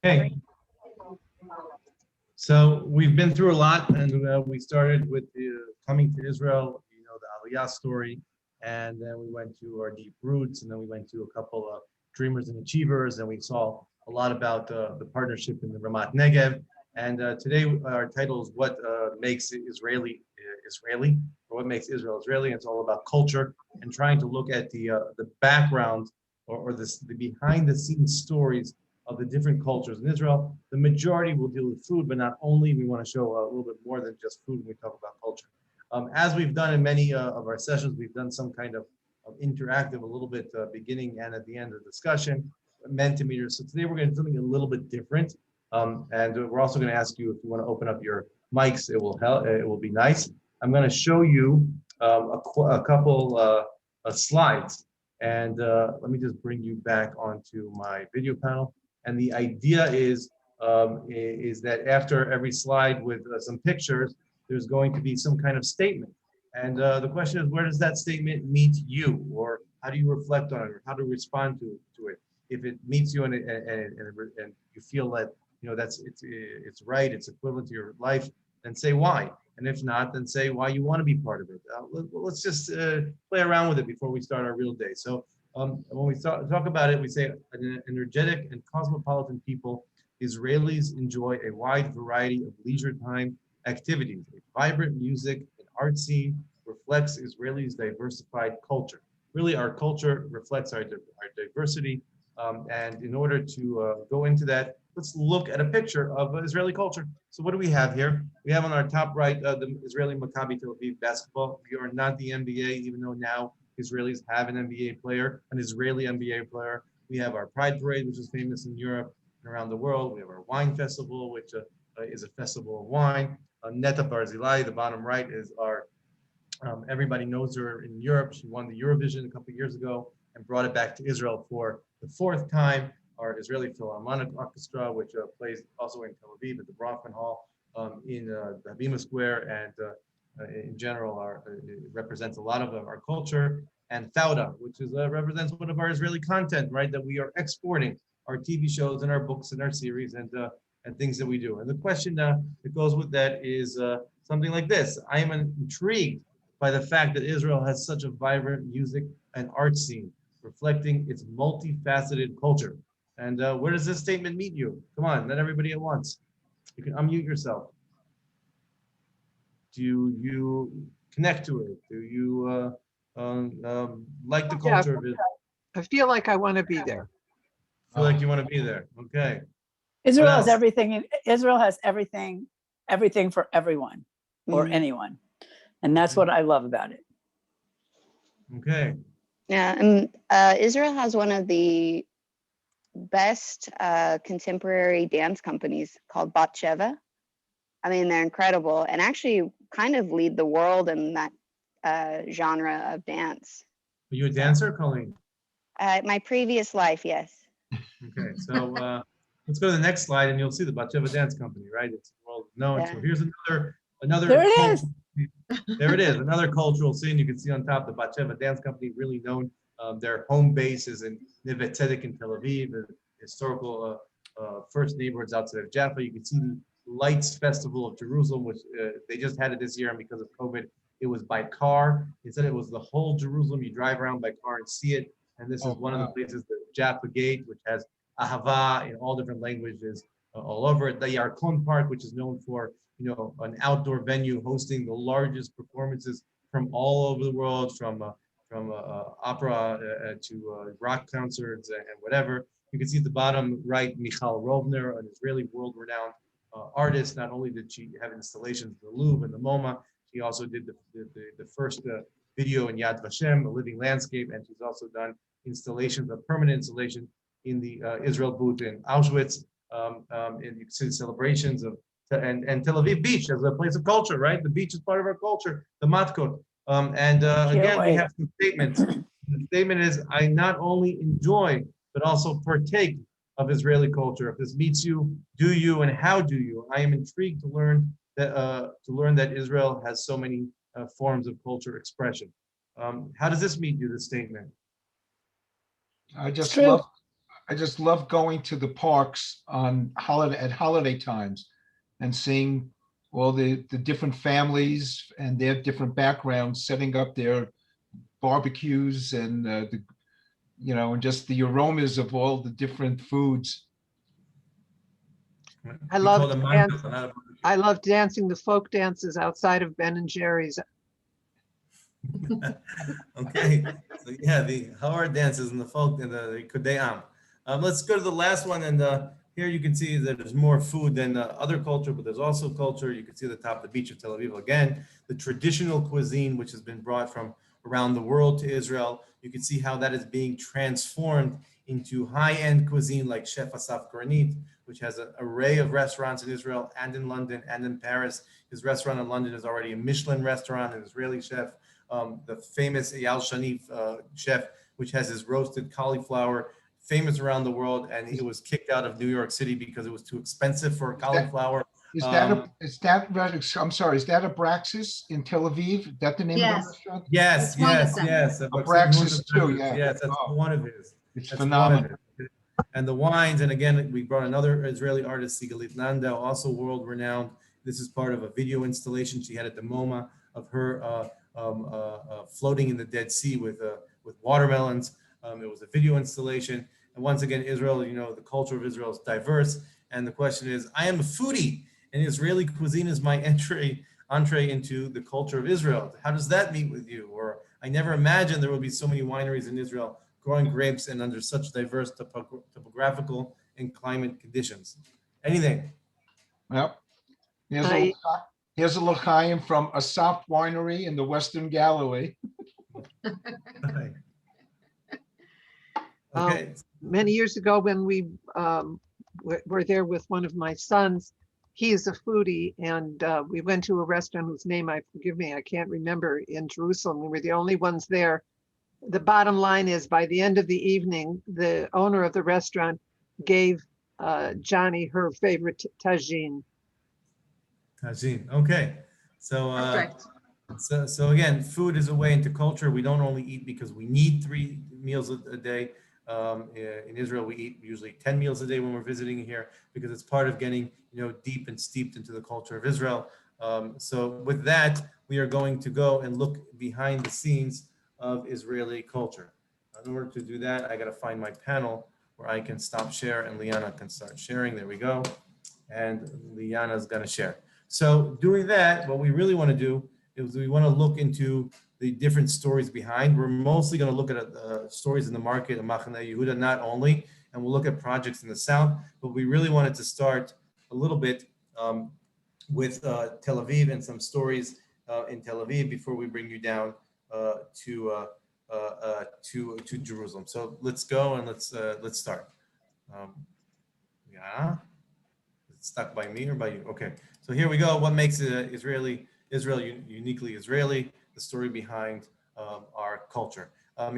Hey, so we've been through a lot, and we started with coming to Israel, the Aliyah story, and then we went to our deep roots, and then we went to a couple of dreamers and achievers, and we saw a lot about the partnership in the Ramat Negev. And today our title is what makes Israeli, or what makes Israel Israeli. And it's all about culture and trying to look at the background or the behind the scenes stories of the different cultures in Israel. The majority will deal with food, but not only. We want to show a little bit more than just food when we talk about culture. As we've done in many of our sessions, we've done some kind of interactive, a little bit beginning and at the end of the discussion, Mentimeters. So today we're going to do something a little bit different. And we're also going to ask you if you want to open up your mics, it will help. It will be nice. I'm going to show you a couple slides. And let me just bring you back onto my video panel. And the idea is that after every slide with some pictures, there's going to be some kind of statement. And the question is, where does that statement meet you? Or how do you reflect on it? Or how do you respond to it? If it meets you and you feel that it's right, it's equivalent to your life, then say why. And if not, then say why you want to be part of it. Let's just play around with it before we start our real day. So when we talk about it, we say an energetic and cosmopolitan people, Israelis enjoy a wide variety of leisure time activities. A vibrant music and art scene reflects Israelis' diversified culture. Really, our culture reflects our diversity. And in order to go into that, let's look at a picture of Israeli culture. So what do we have here? We have on our top right, the Israeli Maccabi Tel Aviv basketball. We are not the NBA, even though now Israelis have an NBA player, an Israeli NBA player. We have our Pride Parade, which is famous in Europe and around the world. We have our wine festival, which is a festival of wine. Netta Barzilai, the bottom right, is our, everybody knows her in Europe. She won the Eurovision a couple of years ago and brought it back to Israel for the fourth time. Our Israeli Philharmonic Orchestra, which plays also in Tel Aviv at the Bronfman Hall in the Habima Square, and in general, it represents a lot of our culture. And Fauda, which is represents one of our Israeli content, right? That we are exporting our TV shows and our books and our series and things that we do. And the question that goes with that is something like this: I am intrigued by the fact that Israel has such a vibrant music and art scene, reflecting its multifaceted culture. And where does this statement meet you? Come on, not everybody at once. You can unmute yourself. Do you connect to it? Do you like the culture of it? I feel like I want to be there. Feel like you want to be there. Okay. Israel has everything. Israel has everything for everyone or anyone. And that's what I love about it. Okay. Yeah, and Israel has one of the best contemporary dance companies called Bat Sheva. I mean, they're incredible and actually kind of lead the world in that genre of dance. Are you a dancer, Colleen? My previous life, yes. Okay, so let's go to the next slide, and you'll see the Bat Sheva Dance Company, right? It's well known. Yeah. So here's another. There it is. There it is, another cultural scene. You can see on top the Bat Sheva Dance Company, really known. Their home base is in Neve Tzedek in Tel Aviv, the historical first neighborhoods outside of Jaffa. You can see the Lights Festival of Jerusalem, which they just had it this year, and because of COVID, it was by car. Instead, it was the whole Jerusalem. You drive around by car and see it. And this is one of the places, the Jaffa Gate, which has Ahava in all different languages all over it. The Yarkon Park, which is known for, an outdoor venue hosting the largest performances from all over the world, from opera to rock concerts and whatever. You can see at the bottom right, Michal Rovner, an Israeli world-renowned artist. Not only did she have installations in the Louvre and the MoMA, she also did the first video in Yad Vashem, a living landscape, and she's also done installations, a permanent installation in the Israel booth in Auschwitz, and you can see the celebrations of and Tel Aviv Beach as a place of culture, right? The beach is part of our culture, the Matkot. Again, we have some statements. The statement is, I not only enjoy, but also partake of Israeli culture. If this meets you, do you, and how do you? I am intrigued to learn that Israel has so many forms of culture expression. How does this meet you, this statement? I just love I just love going to the parks at holiday times and seeing all the different families and their different backgrounds setting up their barbecues and and just the aromas of all the different foods. I We love call them dance. mango, not a I love dancing the folk dances outside of Ben and Jerry's. Okay, so yeah, the hard dances and the folk and the Kudayam. Let's go to the last one, and here you can see that there's more food than other culture, but there's also culture. You can see the top of the beach of Tel Aviv again, the traditional cuisine which has been brought from around the world to Israel. You can see how that is being transformed into high-end cuisine like Chef Asaf Granit, which has an array of restaurants in Israel and in London and in Paris. His restaurant in London is already a Michelin restaurant, an Israeli chef. The famous Eyal Shanif chef, which has his roasted cauliflower, famous around the world, and he was kicked out of New York City because it was too expensive for cauliflower. I'm sorry, is that Abraxas in Tel Aviv? Is that the name of the Yes. restaurant? Yes, It's one of yes, them. yes. Abraxas too, yeah. Yes, that's Oh. one of his. It's That's phenomenal. one of it. And the wines, and again, we brought another Israeli artist, Sigalit Landau, also world renowned. This is part of a video installation she had at the MoMA of her floating in the Dead Sea with watermelons. It was a video installation. And once again, Israel, the culture of Israel is diverse. And the question is, I am a foodie, and Israeli cuisine is my entree into the culture of Israel. How does that meet with you? Or I never imagined there would be so many wineries in Israel growing grapes and under such diverse topographical and climate conditions. Anything? Yep. I- Here's a l'chaim from Asaf Winery in the Western Galilee. Okay. Many years ago when we were there with one of my sons, he is a foodie, and we went to a restaurant whose name, I can't remember, in Jerusalem. We were the only ones there. The bottom line is, by the end of the evening, the owner of the restaurant gave Johnny her favorite tagine. Tajin. Okay. So, Perfect. so again, food is a way into culture. We don't only eat because we need 3 meals a day. In Israel, we eat usually 10 meals a day when we're visiting here because it's part of getting, deep and steeped into the culture of Israel. So with that, we are going to go and look behind the scenes of Israeli culture. In order to do that, I got to find my panel where I can stop share and Liana can start sharing. There we go. And Liana is going to share. So doing that, what we really want to do is we want to look into the different stories behind. We're mostly going to look at stories in the market of Machane Yehuda, not only, and we'll look at projects in the south, but we really wanted to start a little bit with Tel Aviv and some stories in Tel Aviv before we bring you down to Jerusalem. So let's go and let's start. Yeah, it's stuck by me or by you? Okay, so here we go. What makes Israel uniquely Israeli? The story behind our culture.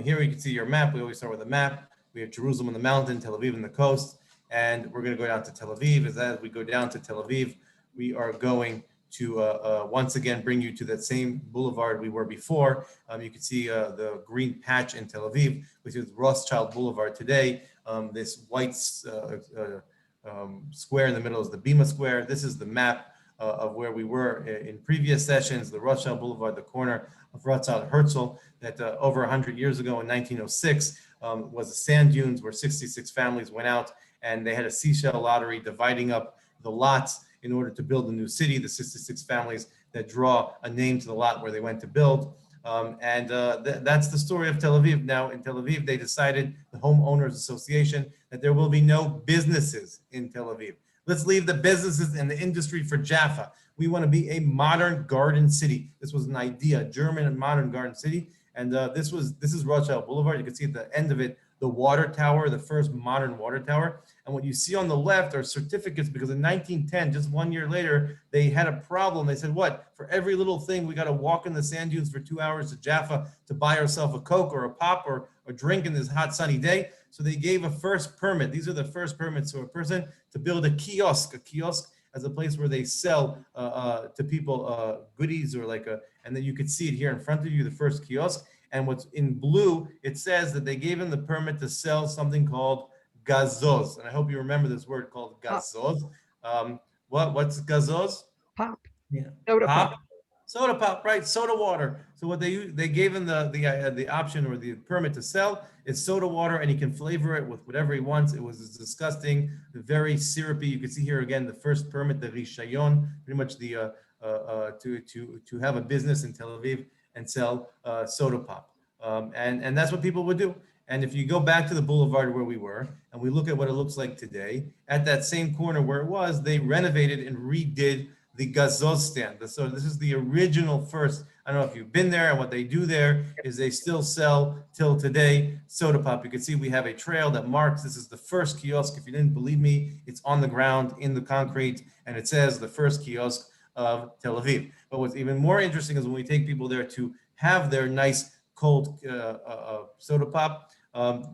Here you can see your map. We always start with a map. We have Jerusalem on the mountain, Tel Aviv on the coast, and we're going to go down to Tel Aviv. As we go down to Tel Aviv, we are going to once again bring you to that same boulevard we were before. You can see the green patch in Tel Aviv, which is Rothschild Boulevard today. This white square in the middle is the Bima Square. This is the map of where we were in previous sessions, the Rothschild Boulevard, the corner of Rothschild Herzl, that over 100 years ago in 1906 was the sand dunes where 66 families went out and they had a seashell lottery dividing up the lots in order to build a new city, the 66 families that draw a name to the lot where they went to build. That's the story of Tel Aviv. Now in Tel Aviv, they decided, the Homeowners Association, that there will be no businesses in Tel Aviv. Let's leave the businesses and the industry for Jaffa. We want to be a modern garden city. This was an idea, German and modern garden city. And this is Rothschild Boulevard. You can see at the end of it, the water tower, the first modern water tower. And what you see on the left are certificates, because in 1910, just 1 year later, they had a problem. They said, what? For every little thing, we got to walk in the sand dunes for 2 hours to Jaffa to buy ourselves a Coke or a pop or a drink in this hot sunny day. So they gave a first permit. These are the first permits to a person to build a kiosk as a place where they sell to people goodies or and then you could see it here in front of you, the first kiosk. And what's in blue, it says that they gave him the permit to sell something called gazoz. And I hope you remember this word called gazoz. What's gazoz? Pop. Yeah. Soda Pop. pop. Soda pop, right? Soda water. So what they gave him the option or the permit to sell is soda water, and he can flavor it with whatever he wants. It was disgusting, very syrupy. You can see here again the first permit, the rishayon, pretty much the to have a business in Tel Aviv and sell soda pop, and that's what people would do. And if you go back to the boulevard where we were, and we look at what it looks like today, at that same corner where it was, they renovated and redid the gazoz stand. So this is the original first. I don't know if you've been there, and what they do there is they still sell till today soda pop. You can see we have a trail that marks this is the first kiosk. If you didn't believe me, it's on the ground in the concrete, and it says the first kiosk of Tel Aviv. But what's even more interesting is when we take people there to have their nice cold soda pop,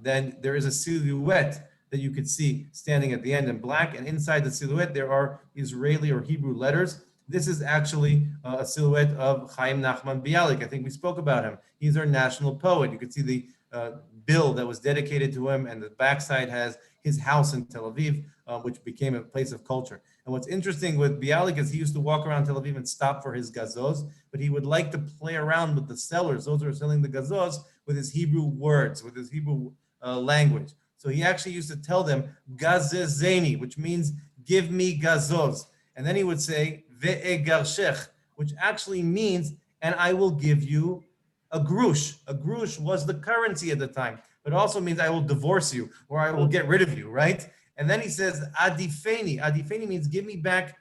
then there is a silhouette that you could see standing at the end in black, and inside the silhouette there are Israeli or Hebrew letters. This is actually a silhouette of Chaim Nachman Bialik. I think we spoke about him. He's our national poet. You can see the bill that was dedicated to him, and the backside has his house in Tel Aviv, which became a place of culture. And what's interesting with Bialik is he used to walk around Tel Aviv and stop for his gazoz, but he would like to play around with the sellers, those who are selling the gazoz, with his Hebrew words, with his Hebrew language. So he actually used to tell them, gazezeni, which means give me gazoz. And then he would say, ve'egarshech, which actually means, and I will give you a grush. A grush was the currency at the time, but also means I will divorce you, or I will get rid of you, right? And then he says, adifeni. Adifeni means give me back,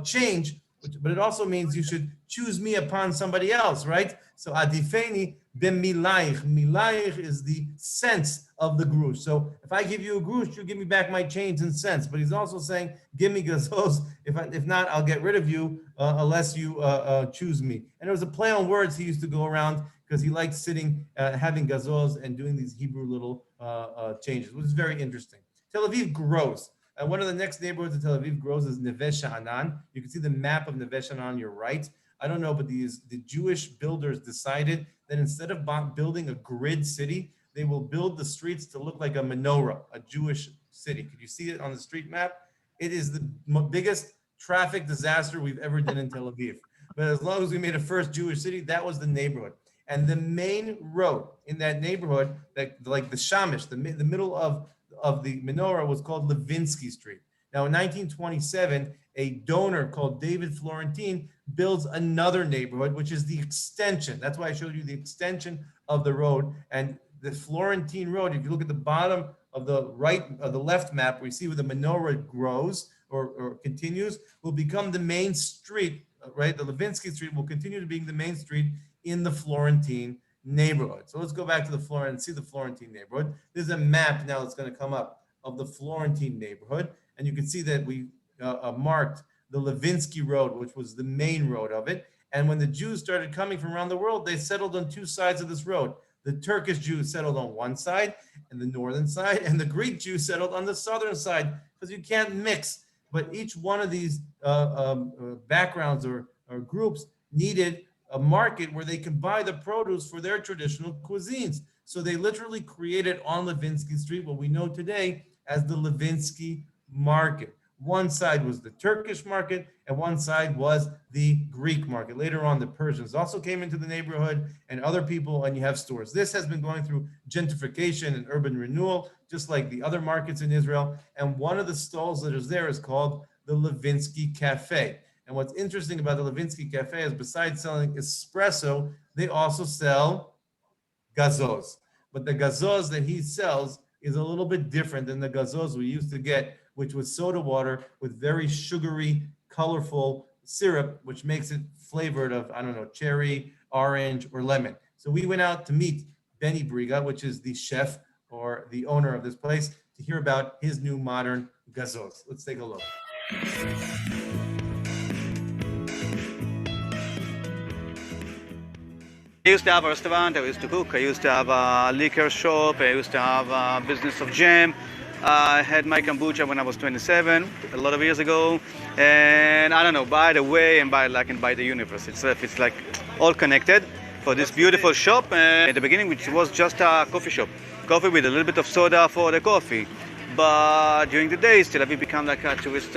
change, but it also means you should choose me upon somebody else, right? So adifeni b'milaich. Milaich is the cents of the grush. So if I give you a grush, you give me back my change and cents. But he's also saying, give me gazos. If not, I'll get rid of you unless you choose me. And there was a play on words he used to go around because he liked sitting, having gazos and doing these Hebrew little changes, which is very interesting. Tel Aviv grows. One of the next neighborhoods in Tel Aviv grows is Neve Sha'anan. You can see the map of Neve Sha'anan on your right. I don't know, but the Jewish builders decided that instead of building a grid city, they will build the streets to look like a menorah, a Jewish city. Could you see it on the street map? It is the biggest traffic disaster we've ever done in Tel Aviv. But as long as we made a first Jewish city, that was the neighborhood. And the main road in that neighborhood, like the Shamish, the middle of the menorah was called Levinsky Street. Now in 1927, a donor called David Florentine builds another neighborhood, which is the extension. That's why I showed you the extension of the road. And the Florentine Road, if you look at the bottom of the left map, we see where the menorah grows or continues, will become the main street, right? The Levinsky Street will continue to be the main street in the Florentine neighborhood. So let's go back to the Florentine and see the Florentine neighborhood. There's a map now that's going to come up of the Florentine neighborhood. And you can see that we marked the Levinsky Road, which was the main road of it. And when the Jews started coming from around the world, they settled on two sides of this road. The Turkish Jews settled on one side, and the northern side, and the Greek Jews settled on the southern side, because you can't mix. But each one of these backgrounds or groups needed a market where they can buy the produce for their traditional cuisines. So they literally created on Levinsky Street what we know today as the Levinsky Market. One side was the Turkish market, and one side was the Greek market. Later on, the Persians also came into the neighborhood, and other people, and you have stores. This has been going through gentrification and urban renewal, just like the other markets in Israel. And one of the stalls that is there is called the Levinsky Cafe. And what's interesting about the Levinsky Cafe is besides selling espresso, they also sell gazoz. But the gazoz that he sells is a little bit different than the gazoz we used to get, which was soda water with very sugary, colorful syrup, which makes it flavored of, I don't know, cherry, orange, or lemon. So we went out to meet Benny Briga, which is the chef or the owner of this place, to hear about his new modern gazoz. Let's take a look. I used to have a restaurant, I used to cook, I used to have a liquor shop, I used to have a business of jam. I had my kombucha when I was 27, a lot of years ago. And I don't know, by the way and by the universe itself, it's like all connected for this beautiful shop. And at the beginning, which was just a coffee shop. Coffee with a little bit of soda for the coffee. But during the days, Tel Aviv became like a tourist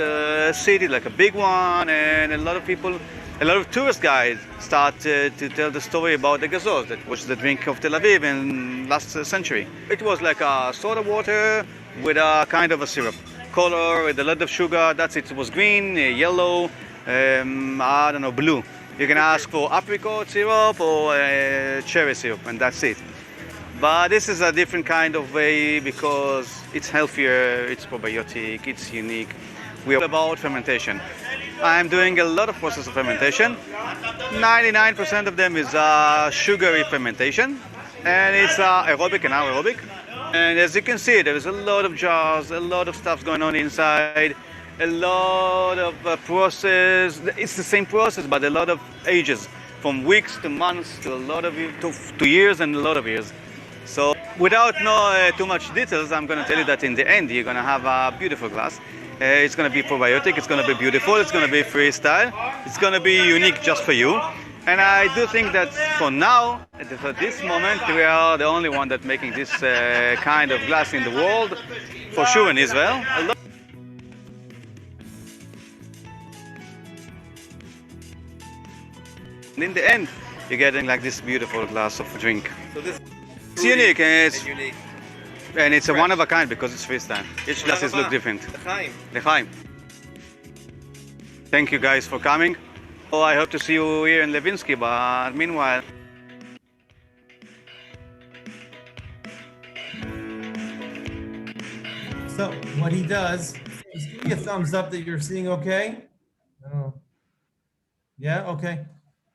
city, like a big one, and a lot of tourist guides start to tell the story about the gazoz, that was the drink of Tel Aviv in last century. It was like a soda water with a kind of a syrup. Color with a lot of sugar, that's it. It was green, yellow, I don't know, blue. You can ask for apricot syrup or cherry syrup, and that's it. But this is a different kind of way because it's healthier, it's probiotic, it's unique. We're about fermentation. I'm doing a lot of process of fermentation. 99% of them is sugary fermentation, and it's aerobic and anaerobic. And as you can see, there is a lot of jars, a lot of stuff going on inside, a lot of process. It's the same process, but a lot of ages, from weeks to months to a lot of to years and a lot of years. So without too much details, I'm going to tell you that in the end, you're going to have a beautiful glass. It's going to be probiotic, it's going to be beautiful, it's going to be freestyle, it's going to be unique just for you. And I do think that for now, for this moment, we are the only one that's making this kind of glass in the world, for sure in Israel. And in the end, you're getting like this beautiful glass of drink. So this It's unique, and it's a Fresh. one of a kind because it's freestyle. Each glasses look different. L'chaim. L'chaim. Thank you guys for coming. Oh, I hope to see you here in Levinsky, but meanwhile. So what he does, just give me a thumbs up that you're seeing okay. Oh. Yeah, okay.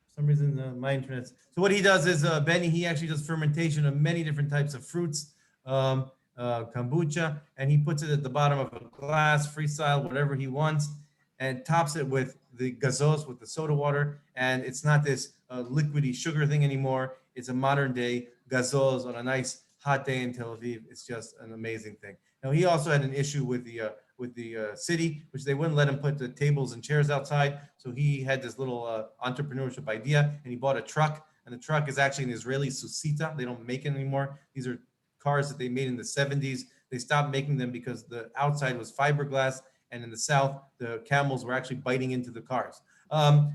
For some reason, my internet's. So what he does is, Benny, he actually does fermentation of many different types of fruits, kombucha, and he puts it at the bottom of a glass, freestyle, whatever he wants, and tops it with the gazoz, with the soda water. And it's not this liquidy sugar thing anymore. It's a modern day gazoz on a nice hot day in Tel Aviv. It's just an amazing thing. Now, he also had an issue with the city, which they wouldn't let him put the tables and chairs outside. So he had this little entrepreneurship idea, and he bought a truck. And the truck is actually an Israeli Susita. They don't make it anymore. These are cars that they made in the 70s. They stopped making them because the outside was fiberglass, and in the south, the camels were actually biting into the cars.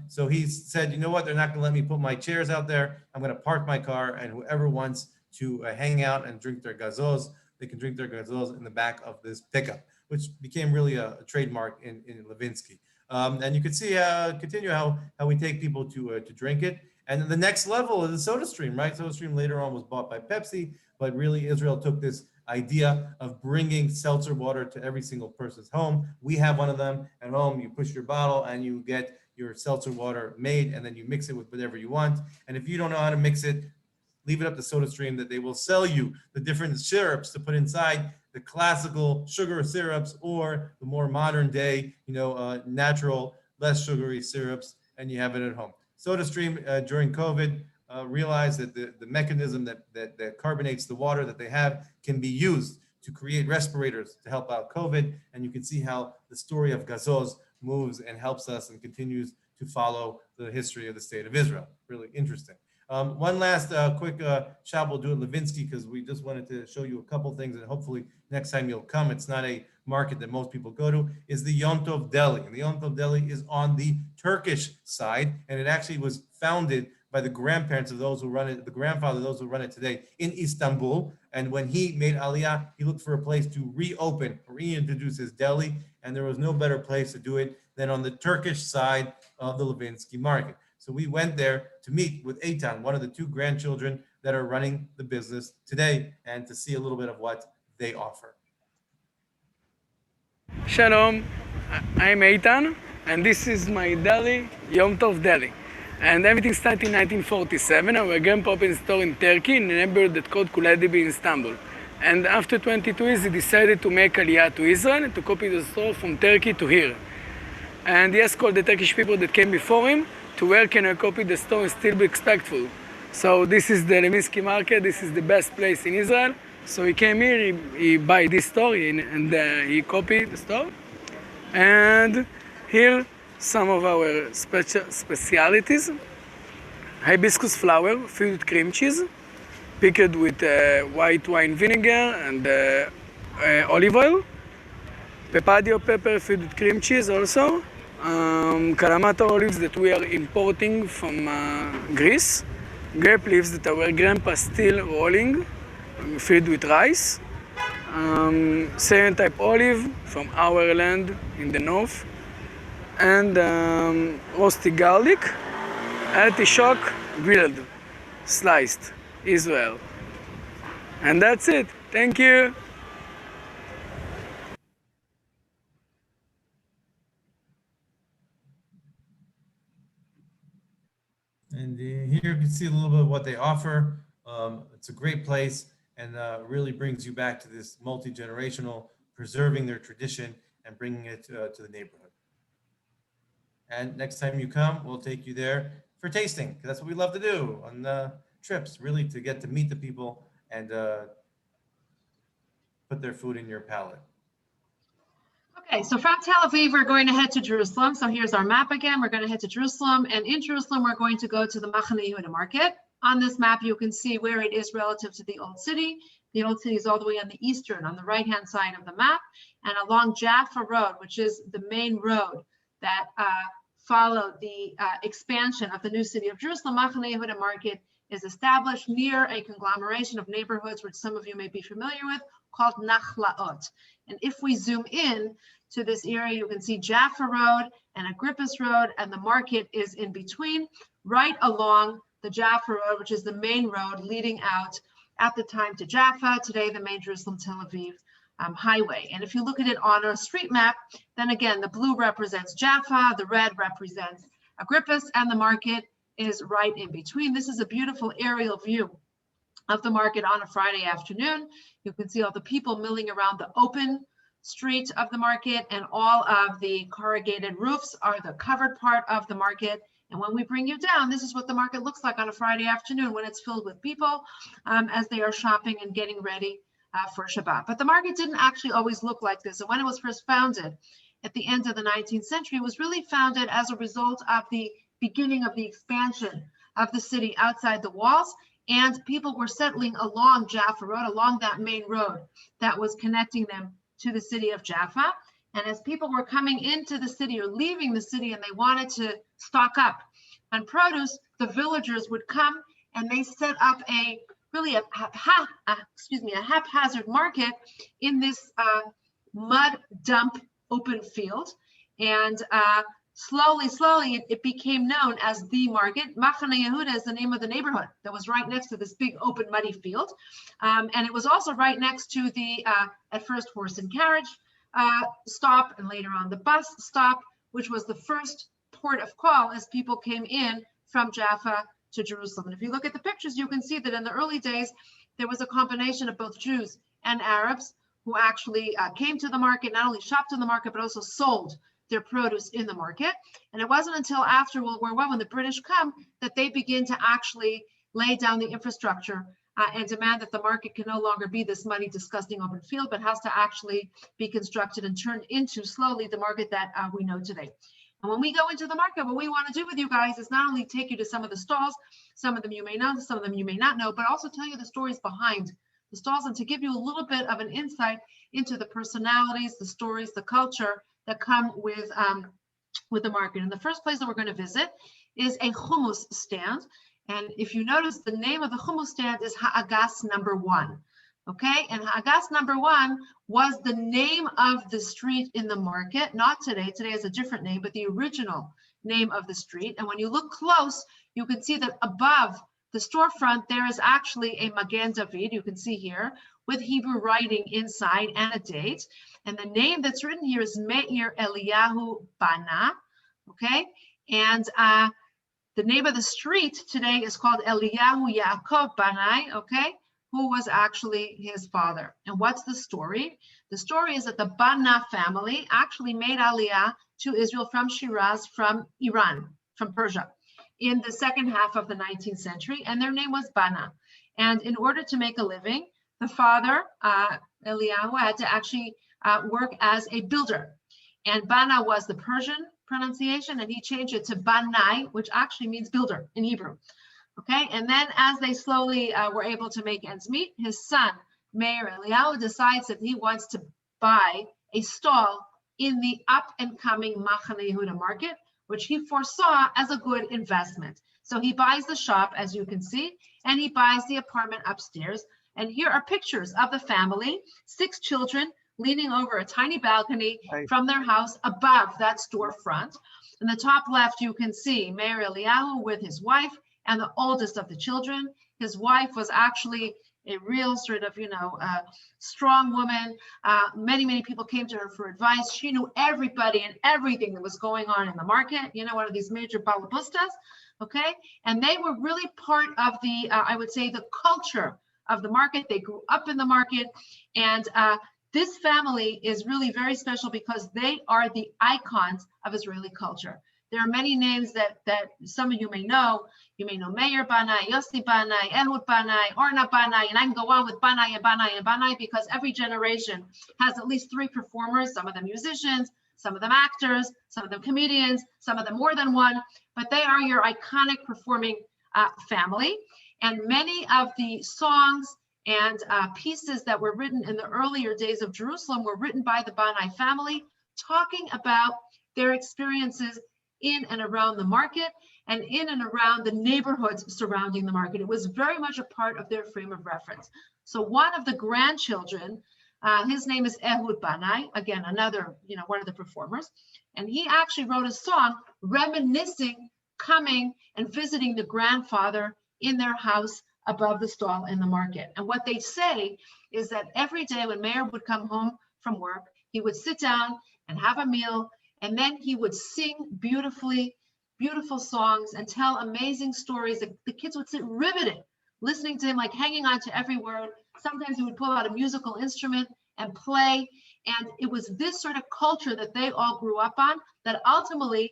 So he said, you know what? They're not going to let me put my chairs out there. I'm going to park my car, and whoever wants to hang out and drink their gazoz, they can drink their gazoz in the back of this pickup, which became really a trademark in Levinsky. And you can see continue how we take people to drink it. And then the next level is the SodaStream, right? SodaStream later on was bought by Pepsi, but really Israel took this idea of bringing seltzer water to every single person's home. We have one of them at home. You push your bottle and you get your seltzer water made, and then you mix it with whatever you want. And if you don't know how to mix it, leave it up to SodaStream, that they will sell you the different syrups to put inside, the classical sugar syrups or the more modern day, natural, less sugary syrups, and you have it at home. SodaStream during COVID realized that the mechanism that carbonates the water that they have can be used to create respirators to help out COVID. And you can see how the story of gazoz moves and helps us and continues to follow the history of the state of Israel. Really interesting. One last quick shot we'll do at Levinsky, because we just wanted to show you a couple things, and hopefully next time you'll come. It's not a market that most people go to, is the Yom Tov Deli. And the Yom Tov Deli is on the Turkish side, and it actually was founded by the grandparents of those who run it, the grandfather of those who run it today in Istanbul. And when he made Aliyah, he looked for a place to reintroduce his deli, and there was no better place to do it than on the Turkish side of the Levinsky market. So we went there to meet with Eitan, one of the two grandchildren that are running the business today, and to see a little bit of what they offer. Shalom, I'm Eitan, and this is my deli, Yom Tov Deli. And everything started in 1947. Our grandpa opened a store in Turkey in a neighborhood that called Kuledibi in Istanbul. And after 22 years, he decided to make Aliyah to Israel and to copy the store from Turkey to here. And he asked all the Turkish people that came before him to where can I copy the store and still be respectful. So this is the Levinsky market. This is the best place in Israel. So he came here, he buy this store, and he copied the store. And here, some of our specialities. Hibiscus flower filled with cream cheese, picked with white wine vinegar and olive oil, Pepadio pepper filled with cream cheese also. Kalamata olives that we are importing from Greece. Grape leaves that our grandpa still rolling, filled with rice. Syrian type olive from our land in the north. And roasted garlic, artichoke grilled, sliced, Israel. And that's it. Thank you. And here you can see a little bit of what they offer. It's a great place and really brings you back to this multi-generational, preserving their tradition and bringing it to the neighborhood. And next time you come, we'll take you there for tasting, because that's what we love to do on trips, really to get to meet the people and put their food in your palate. Okay, so from Tel Aviv, we're going to head to Jerusalem. So here's our map again. We're going to head to Jerusalem. And in Jerusalem, we're going to go to the Machane Yehuda market. On this map, you can see where it is relative to the Old City. The Old City is all the way on the eastern, on the right-hand side of the map. And along Jaffa Road, which is the main road that followed the expansion of the new city of Jerusalem, Machane Yehuda market is established near a conglomeration of neighborhoods, which some of you may be familiar with, called Nachlaot. And if we zoom in to this area, you can see Jaffa Road and Agrippus Road, and the market is in between, right along the Jaffa Road, which is the main road leading out at the time to Jaffa, today the main Jerusalem-Tel Aviv highway. And if you look at it on a street map, then again, the blue represents Jaffa, the red represents Agrippus, and the market is right in between. This is a beautiful aerial view of the market on a Friday afternoon. You can see all the people milling around the open street of the market, and all of the corrugated roofs are the covered part of the market. And when we bring you down, this is what the market looks like on a Friday afternoon when it's filled with people as they are shopping and getting ready for Shabbat. But the market didn't actually always look like this. And when it was first founded at the end of the 19th century, it was really founded as a result of the beginning of the expansion of the city outside the walls. And people were settling along Jaffa Road, along that main road that was connecting them to the city of Jaffa. And as people were coming into the city or leaving the city and they wanted to stock up on produce, the villagers would come and they set up a haphazard market in this mud dump open field. And slowly, it became known as the market. Machane Yehuda is the name of the neighborhood that was right next to this big open muddy field. And it was also right next to the, at first, horse and carriage stop, and later on the bus stop, which was the first port of call as people came in from Jaffa to Jerusalem. And if you look at the pictures, you can see that in the early days, there was a combination of both Jews and Arabs who actually came to the market, not only shopped in the market, but also sold their produce in the market. And it wasn't until after World War I, when the British come, that they begin to actually lay down the infrastructure and demand that the market can no longer be this muddy, disgusting open field, but has to actually be constructed and turned into slowly the market that we know today. And when we go into the market, what we want to do with you guys is not only take you to some of the stalls, some of them you may know, some of them you may not know, but also tell you the stories behind the stalls and to give you a little bit of an insight into the personalities, the stories, the culture that come with the market. And the first place that we're going to visit is a hummus stand. And if you notice, the name of the hummus stand is Ha'agas number 1. Okay, and Ha'agas number 1 was the name of the street in the market, not today. Today has a different name, but the original name of the street. And when you look close, you can see that above the storefront, there is actually a Magen David, you can see here, with Hebrew writing inside and a date. And the name that's written here is Meir Eliyahu Bana, okay? And the name of the street today is called Eliyahu Yaakov Banai, okay? Who was actually his father. And what's the story? The story is that the Bana family actually made Aliyah to Israel from Shiraz, from Iran, from Persia, in the second half of the 19th century, and their name was Bana. And in order to make a living, the father, Eliyahu, had to actually work as a builder. And Bana was the Persian pronunciation, and he changed it to Banai, which actually means builder in Hebrew. Okay, and then as they slowly were able to make ends meet, his son, Meir Eliyahu, decides that he wants to buy a stall in the up and coming Machane Yehuda market, which he foresaw as a good investment. So he buys the shop, as you can see, and he buys the apartment upstairs. And here are pictures of the family, 6 children leaning over a tiny balcony from their house above that storefront. In the top left, you can see Meir Eliyahu with his wife and the oldest of the children. His wife was actually a real sort of, strong woman. Many people came to her for advice. She knew everybody and everything that was going on in the market. One of these major balabustas, okay? And they were really part of the, I would say, the culture of the market. They grew up in the market. And this family is really very special because they are the icons of Israeli culture. There are many names that some of you may know. You may know Meir Banai, Yossi Banai, Ehud Banai, Orna Banai, and I can go on with Banai and Banai and Banai because every generation has at least 3 performers, some of them musicians, some of them actors, some of them comedians, some of them more than one, but they are your iconic performing family. And many of the songs and pieces that were written in the earlier days of Jerusalem were written by the Banai family, talking about their experiences in and around the market and in and around the neighborhoods surrounding the market. It was very much a part of their frame of reference. So one of the grandchildren, his name is Ehud Banai, again, another, one of the performers, and he actually wrote a song reminiscing coming and visiting the grandfather in their house above the stall in the market. And what they say is that every day when Meir would come home from work, he would sit down and have a meal, and then he would sing beautiful songs and tell amazing stories. The kids would sit riveted, listening to him, like hanging on to every word. Sometimes he would pull out a musical instrument and play. And it was this sort of culture that they all grew up on that ultimately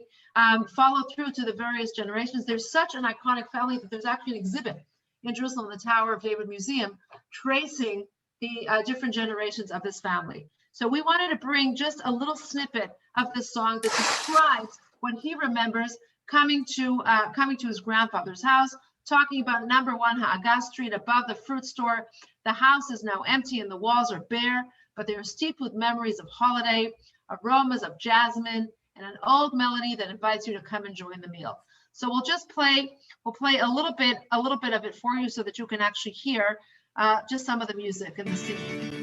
followed through to the various generations. There's such an iconic family that there's actually an exhibit in Jerusalem, the Tower of David Museum, tracing the different generations of this family. So we wanted to bring just a little snippet of this song that describes when he remembers coming to his grandfather's house, talking about number 1 Ha'agas Street above the fruit store. The house is now empty and the walls are bare, but they are steeped with memories of holiday, aromas of jasmine, and an old melody that invites you to come and join the meal. So we'll play a little bit of it for you so that you can actually hear just some of the music and the singing.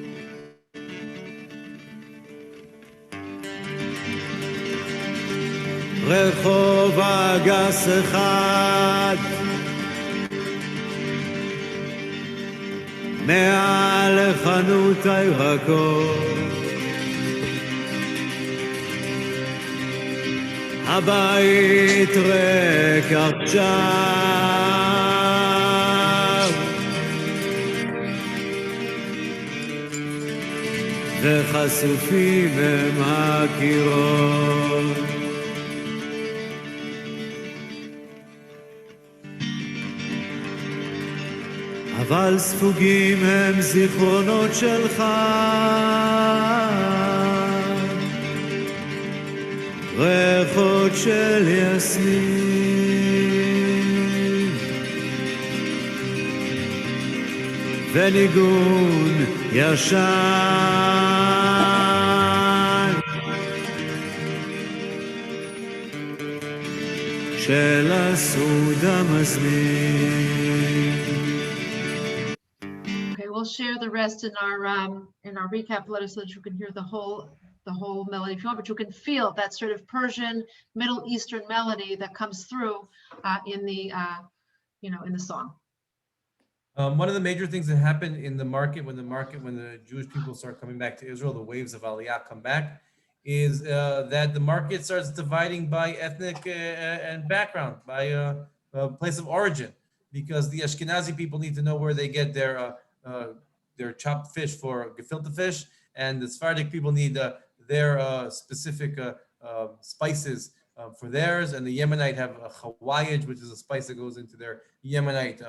רחוב אגס אחד מעל חנות הירקות הבית ריק עכשיו וחשופים הם הקירות אבל ספוגים הם זיכרונות שלך ריחות של יסמין וניגון ישן של הסעוד המזמין. We'll share the rest in our recap letter so that you can hear the whole melody if you want, but you can feel that sort of Persian Middle Eastern melody that comes through in the song. One of the major things that happened in the market when the Jewish people start coming back to Israel, the waves of Aliyah come back, is that the market starts dividing by ethnic and background, by place of origin, because the Ashkenazi people need to know where they get their chopped fish for gefilte fish, and the Sephardic people need their specific spices for theirs, and the Yemenite have a chawayij, which is a spice that goes into their Yemenite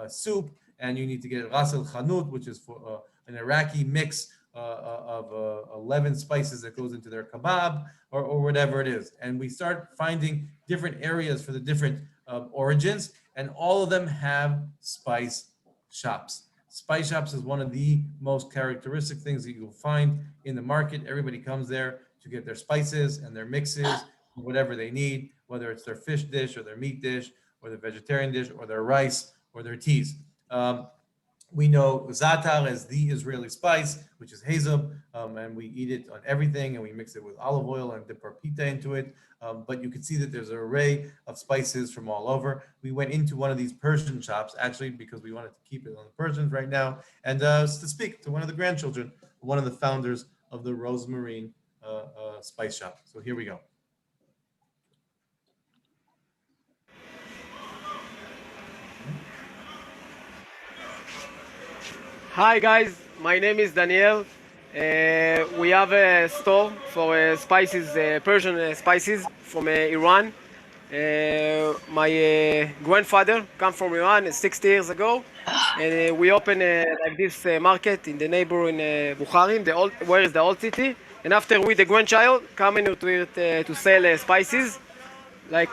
soup, and you need to get ras el chanut, which is for an Iraqi mix of 11 spices that goes into their kebab or whatever it is. And we start finding different areas for the different origins, and all of them have spice shops. Spice shops is one of the most characteristic things that you'll find in the market. Everybody comes there to get their spices and their mixes, whatever they need, whether it's their fish dish or their meat dish or their vegetarian dish or their rice or their teas. We know zatar as the Israeli spice, which is hazel, and we eat it on everything, and we mix it with olive oil and dip our pita into it. But you can see that there's an array of spices from all over. We went into one of these Persian shops, actually, because we wanted to keep it on the Persians right now, and to speak to one of the grandchildren, one of the founders of the Rosemarine spice shop. So here we go. Hi guys, my name is Daniel. We have a store for spices, Persian spices from Iran. My grandfather come from Iran 60 years ago, and we opened like this market in the neighbor in Bukharim, where is the old city. And after we, the grandchild, come in to sell spices, like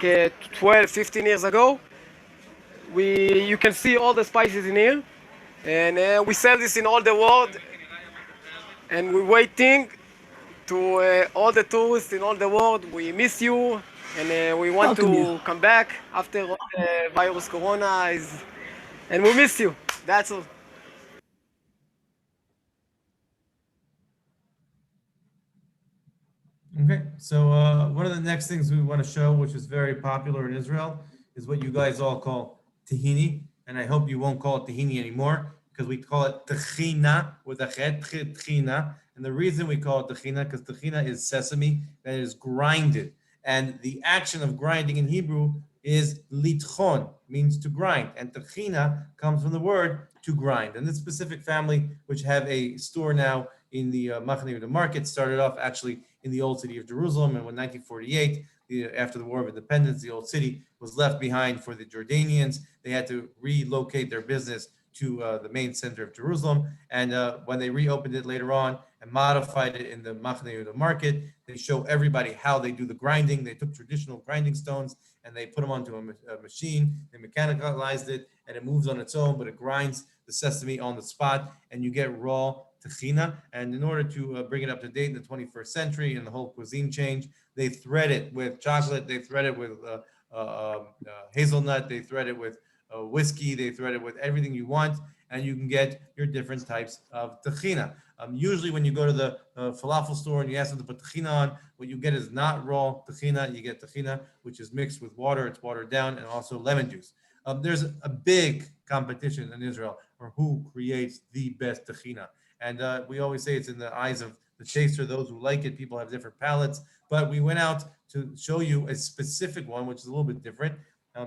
12, 15 years ago. You can see all the spices in here. And we sell this in all the world, and we're waiting to all the tourists in all the world. We miss you, and we want to come back after all the virus corona is, and we miss you. That's all. Okay, so one of the next things we want to show, which is very popular in Israel, is what you guys all call tahini. And I hope you won't call it tahini anymore, because we call it tahina with a chet, tahina. And the reason we call it tahina, because tahina is sesame that is grinded. And the action of grinding in Hebrew is litchon, means to grind. And tahina comes from the word to grind. And this specific family, which have a store now in the Machane Yehuda market, started off actually in the old city of Jerusalem. And when 1948, after the War of Independence, the old city was left behind for the Jordanians. They had to relocate their business to the main center of Jerusalem. And when they reopened it later on and modified it in the Machane Yehuda market, they show everybody how they do the grinding. They took traditional grinding stones and they put them onto a machine. They mechanicalized it and it moves on its own, but it grinds the sesame on the spot and you get raw tahina. And in order to bring it up to date in the 21st century and the whole cuisine change, they thread it with chocolate, they thread it with hazelnut, they thread it with whiskey, they thread it with everything you want, and you can get your different types of tahina. Usually when you go to the falafel store and you ask them to put tahina on, what you get is not raw tahina, you get tahina, which is mixed with water, it's watered down, and also lemon juice. There's a big competition in Israel for who creates the best tahina. And we always say it's in the eyes of the taster, those who like it. People have different palates, but we went out to show you a specific one, which is a little bit different.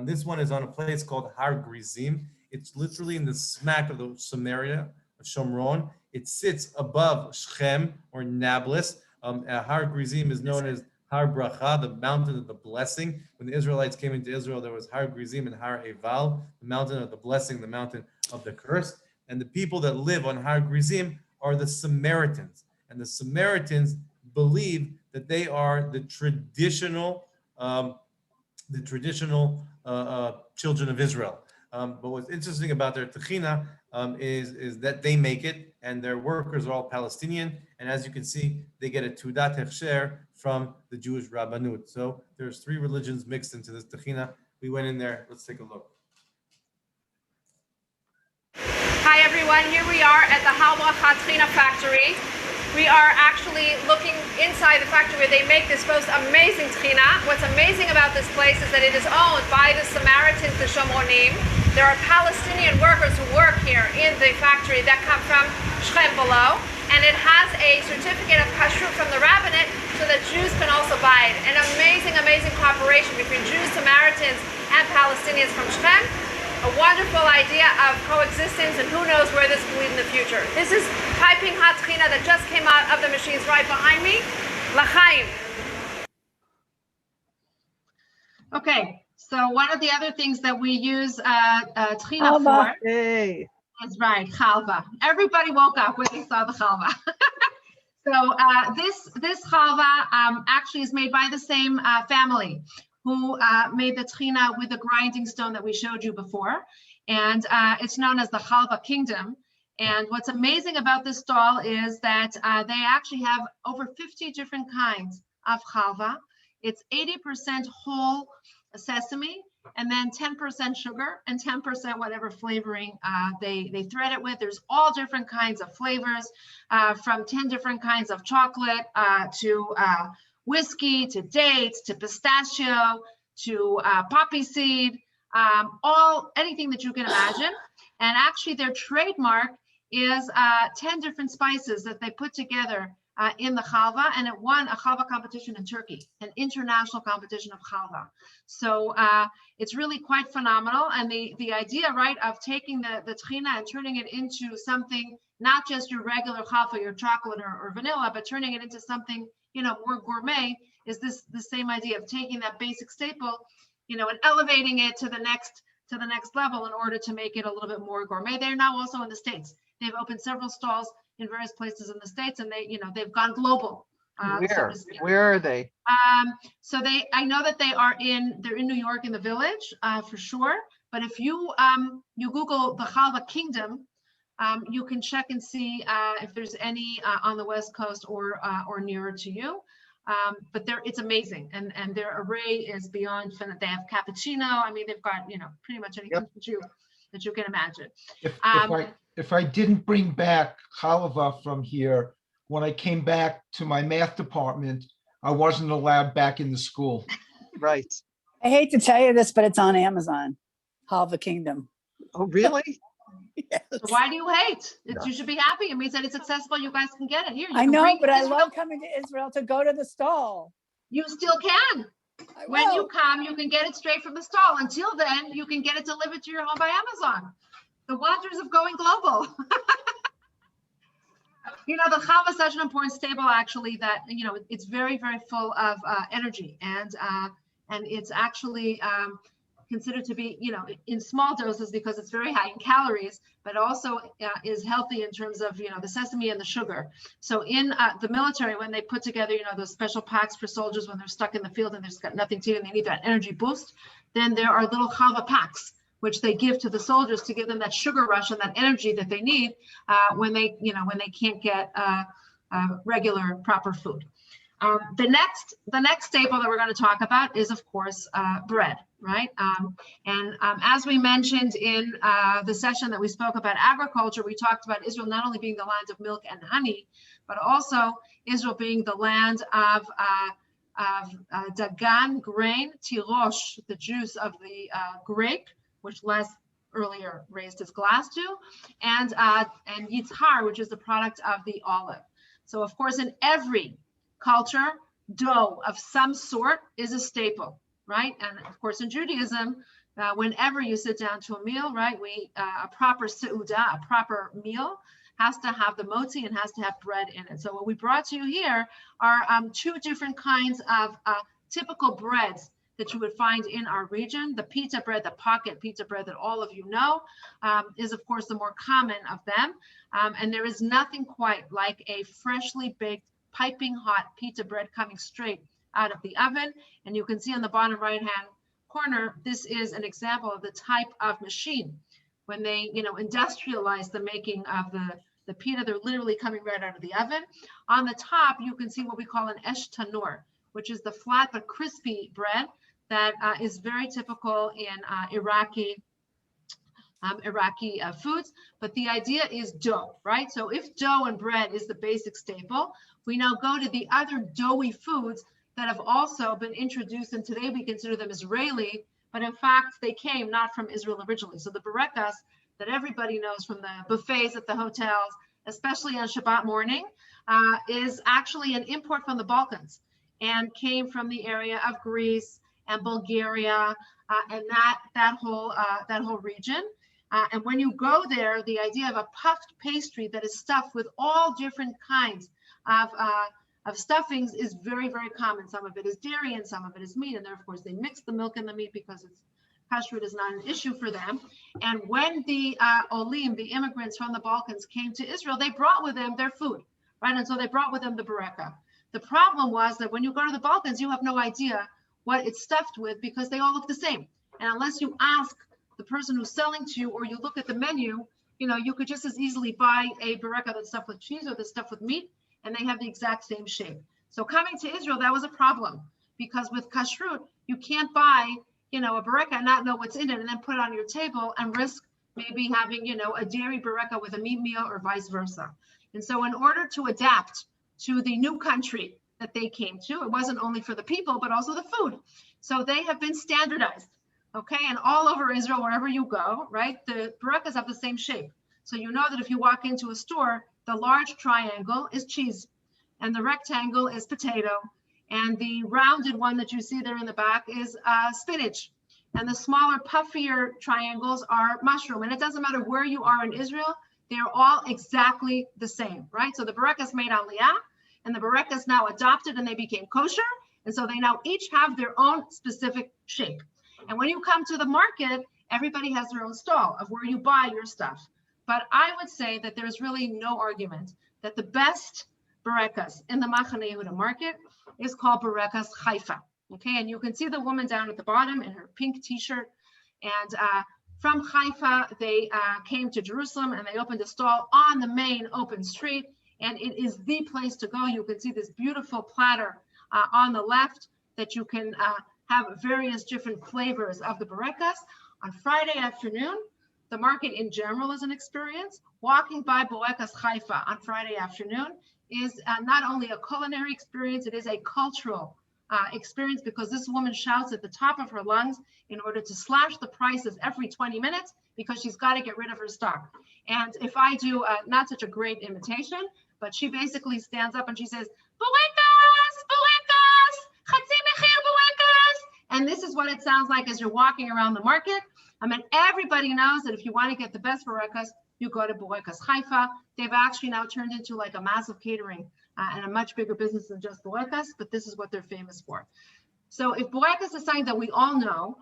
This one is on a place called Har Grizim. It's literally in the smack of the Samaria, Shomron. It sits above Shechem or Nablus. Har Grizim is known as Har Bracha, the mountain of the blessing. When the Israelites came into Israel, there was Har Grizim and Har Eval, the mountain of the blessing, the mountain of the curse. And the people that live on Har Grizim are the Samaritans. And the Samaritans believe that they are the traditional children of Israel. But what's interesting about their tahina is that they make it, and their workers are all Palestinian. And as you can see, they get a tudat hechsher from the Jewish Rabbanut. So there's 3 religions mixed into this tahina. We went in there. Let's take a look. Hi everyone, here we are at the Halwa Tahina factory. We are actually looking inside the factory where they make this most amazing tahina. What's amazing about this place is that it is owned by the Samaritans, the Shomronim. There are Palestinian workers who work here in the factory that come from Shechem below, and it has a certificate of kashrut from the rabbinate so that Jews can also buy it. An amazing, amazing cooperation between Jews, Samaritans, and Palestinians from Shechem. A wonderful idea of coexistence, and who knows where this will lead in the future. This is piping hot tahina that just came out of the machines right behind me. L'chaim. Okay, so one of the other things that we use tahina for is right, chalva. Everybody woke up when they saw the chalva. So this chalva actually is made by the same family who made the tahina with the grinding stone that we showed you before. And it's known as the Chalva Kingdom. And what's amazing about this stall is that they actually have over 50 different kinds of chalva. It's 80% whole sesame, and then 10% sugar and 10% whatever flavoring they thread it with. There's all different kinds of flavors, from 10 different kinds of chocolate to whiskey, to dates, to pistachio, to poppy seed, anything that you can imagine. And actually their trademark is 10 different spices that they put together in the chalva, and it won a chalva competition in Turkey, an international competition of chalva. So it's really quite phenomenal. And the idea, right, of taking the tchina and turning it into something, not just your regular chalva, your chocolate or vanilla, but turning it into something, you know, more gourmet, is the same idea of taking that basic staple, you know, and elevating it to the next level in order to make it a little bit more gourmet. They're now also in the States. They've opened several stalls in various places in the States, and they've gone global. Where are they? So I know that they're in New York in the Village for sure. But if you Google the Chalva Kingdom, you can check and see if there's any on the West Coast or nearer to you. But it's amazing, and their array is beyond infinite. They have cappuccino. I mean, they've got, you know, pretty much anything that you can imagine. If I didn't bring back chalva from here, when I came back to my math department, I wasn't allowed back in the school. Right. I hate to tell you this, but it's on Amazon, Halva Kingdom. Oh, really? Yes. So why do you hate? You should be happy. It means that it's accessible. You guys can get it here. I know, but I love coming to Israel to go to the stall. You still can. When you come, you can get it straight from the stall. Until then, you can get it delivered to your home by Amazon. The wonders of going global. You know, the chalva is such an important staple, actually, that, you know, it's very, very full of energy, and it's actually considered to be, you know, in small doses because it's very high in calories, but also is healthy in terms of, you know, the sesame and the sugar. So in the military, when they put together, you know, those special packs for soldiers when they're stuck in the field and they've got nothing to eat and they need that energy boost, then there are little chalva packs which they give to the soldiers to give them that sugar rush and that energy that they need when they can't get regular proper food. The next staple that we're going to talk about is, of course, bread, right? As we mentioned in the session that we spoke about agriculture, we talked about Israel not only being the land of milk and honey, but also Israel being the land of dagan, grain, tirosh, the juice of the grape, which Les earlier raised his glass to, and yitzhar, which is the product of the olive. So, of course, in every culture, dough of some sort is a staple, right? And of course, in Judaism, whenever you sit down to a meal, right, a proper seudah, a proper meal, has to have the motzi and has to have bread in it. So what we brought to you here are two different kinds of typical breads that you would find in our region. The pita bread, the pocket pita bread that all of you know, is of course the more common of them. And there is nothing quite like a freshly baked, piping hot pita bread coming straight out of the oven. And you can see on the bottom right-hand corner, this is an example of the type of machine. When they, you know, industrialize the making of the pita, they're literally coming right out of the oven. On the top, you can see what we call an esh tanur, which is the flat but crispy bread that is very typical in Iraqi foods. But the idea is dough, right? So if dough and bread is the basic staple, we now go to the other doughy foods that have also been introduced, and today we consider them Israeli, but in fact they came not from Israel originally. So the burekas that everybody knows from the buffets at the hotels, especially on Shabbat morning, is actually an import from the Balkans and came from the area of Greece and Bulgaria and that whole region. And when you go there, the idea of a puffed pastry that is stuffed with all different kinds of stuffings is very, very common. Some of it is dairy and some of it is meat. And there, of course, they mix the milk and the meat because kashrut is not an issue for them. And when the olim, the immigrants from the Balkans, came to Israel, they brought with them their food, right? And so they brought with them the bureka. The problem was that when you go to the Balkans, you have no idea what it's stuffed with because they all look the same. And unless you ask the person who's selling to you or you look at the menu, you know, you could just as easily buy a bureka that's stuffed with cheese or that's stuffed with meat, and they have the exact same shape. So coming to Israel, that was a problem, because with kashrut, you can't buy, you know, a bureka and not know what's in it and then put it on your table and risk maybe having, you know, a dairy bureka with a meat meal or vice versa. And so in order to adapt to the new country that they came to, it wasn't only for the people, but also the food. So they have been standardized, okay? And all over Israel, wherever you go, right, the burekas have the same shape. So you know that if you walk into a store, the large triangle is cheese, and the rectangle is potato, and the rounded one that you see there in the back is spinach, and the smaller, puffier triangles are mushroom. And it doesn't matter where you are in Israel, they're all exactly the same, right? So the burekas made aliyah, and the burekas now adopted and they became kosher. And so they now each have their own specific shape. And when you come to the market, everybody has their own stall of where you buy your stuff. But I would say that there's really no argument that the best burekas in the Machane Yehuda market is called burekas Haifa. Okay, and you can see the woman down at the bottom in her pink t-shirt. And from Haifa, they came to Jerusalem and they opened a stall on the main open street. And it is the place to go. You can see this beautiful platter on the left that you can have various different flavors of the burekas. On Friday afternoon, the market in general is an experience. Walking by burekas Haifa on Friday afternoon is not only a culinary experience, it is a cultural experience, because this woman shouts at the top of her lungs in order to slash the prices every 20 minutes because she's got to get rid of her stock. And if I do not such a great imitation, but she basically stands up and she says, burekas, burekas, chatzi mechir burekas. And this is what it sounds like as you're walking around the market. I mean, everybody knows that if you want to get the best burekas, you go to burekas Haifa. They've actually now turned into like a massive catering and a much bigger business than just burekas, but this is what they're famous for. So if burekas is something that we all know,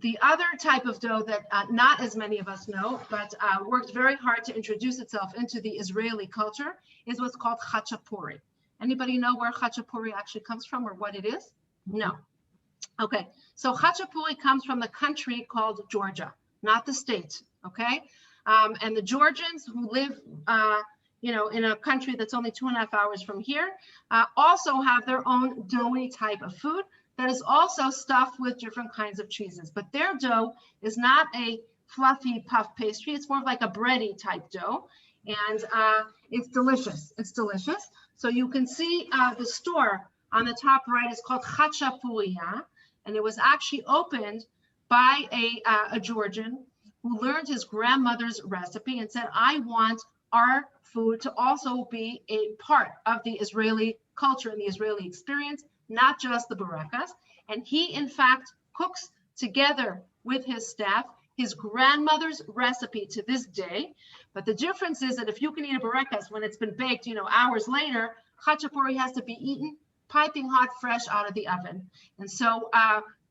the other type of dough that not as many of us know, but worked very hard to introduce itself into the Israeli culture is what's called chachapuri. Anybody know where chachapuri actually comes from or what it is? No. Okay, so chachapuri comes from the country called Georgia, not the state, okay? And the Georgians who live, you know, in a country that's only 2.5 hours from here, also have their own doughy type of food that is also stuffed with different kinds of cheeses. But their dough is not a fluffy puff pastry. It's more of like a bready type dough. And it's delicious. It's delicious. So you can see the store on the top right is called Chachapuria. And it was actually opened by a Georgian who learned his grandmother's recipe and said, I want our food to also be a part of the Israeli culture and the Israeli experience, not just the burekas. And he, in fact, cooks together with his staff his grandmother's recipe to this day. But the difference is that if you can eat a burekas when it's been baked, you know, hours later, chachapuri has to be eaten piping hot, fresh out of the oven. And so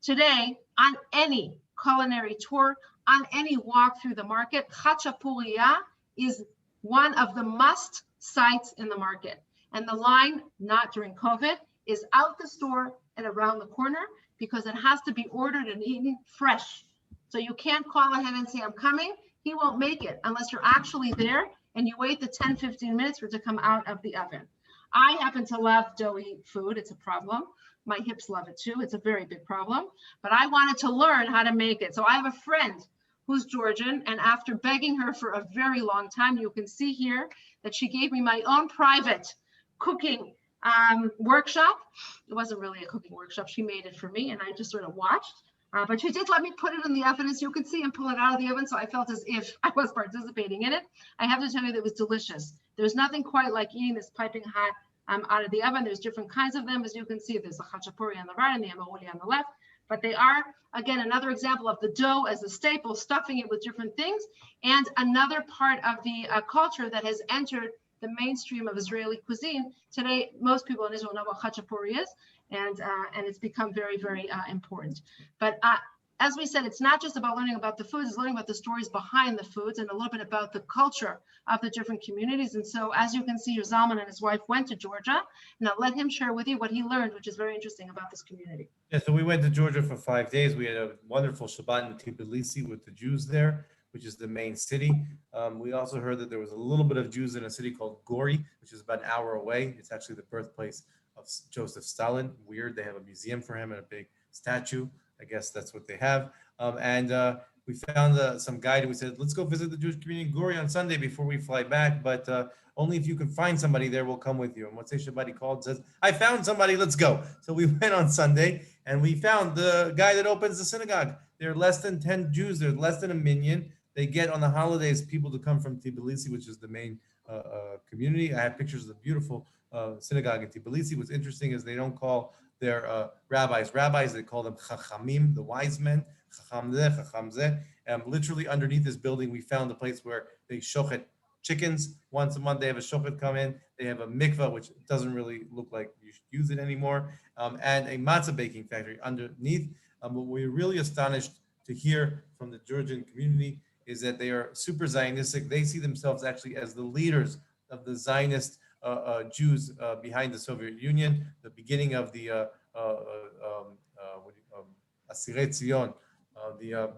today, on any culinary tour, on any walk through the market, chachapuria is one of the must sites in the market. And the line, not during COVID, is out the store and around the corner because it has to be ordered and eaten fresh. So you can't call ahead and say, I'm coming. He won't make it unless you're actually there and you wait the 10, 15 minutes for it to come out of the oven. I happen to love doughy food. It's a problem. My hips love it too. It's a very big problem. But I wanted to learn how to make it. So I have a friend who's Georgian, and after begging her for a very long time, you can see here that she gave me my own private cooking workshop. It wasn't really a cooking workshop. She made it for me, and I just sort of watched. But she did let me put it in the oven, as you can see, and pull it out of the oven. So I felt as if I was participating in it. I have to tell you that it was delicious. There's nothing quite like eating this piping hot out of the oven. There's different kinds of them. As you can see, there's the chachapuri on the right and the amauli on the left. But they are, again, another example of the dough as a staple, stuffing it with different things, and another part of the culture that has entered the mainstream of Israeli cuisine. Today, most people in Israel know what chachapuri is, and it's become very, very important. But as we said, it's not just about learning about the foods, it's learning about the stories behind the foods and a little bit about the culture of the different communities. And so, as you can see, your Zalman and his wife went to Georgia, and I'll let him share with you what he learned, which is very interesting about this community. Yeah, so we went to Georgia for 5 days. We had a wonderful Shabbat in Tbilisi with the Jews there. which is the main city. We also heard that there was a little bit of Jews in a city called Gori, which is about an hour away. It's actually the birthplace of Joseph Stalin. Weird, they have a museum for him and a big statue. I guess that's what they have. And we found some guide. We said, let's go visit the Jewish community in Gori on Sunday before we fly back. But only if you can find somebody there, we'll come with you. And Motzei Shabbat, he called and says, I found somebody, let's go. So we went on Sunday and we found the guy that opens the synagogue. There are less than 10 Jews. There's less than a minyan. They get on the holidays people to come from Tbilisi, which is the main community. I have pictures of the beautiful synagogue in Tbilisi. What's interesting is they don't call their rabbis, they call them chachamim, the wise men, chacham zeh, chacham zeh. Literally underneath this building, we found a place where they shochet chickens. Once a month, they have a shochet come in. They have a mikvah, which doesn't really look like you should use it anymore, and a matzah baking factory underneath. What we're really astonished to hear from the Georgian community is that they are super Zionistic. They see themselves actually as the leaders of the Zionist Jews behind the Soviet Union, the beginning of the Asirei Tzion, the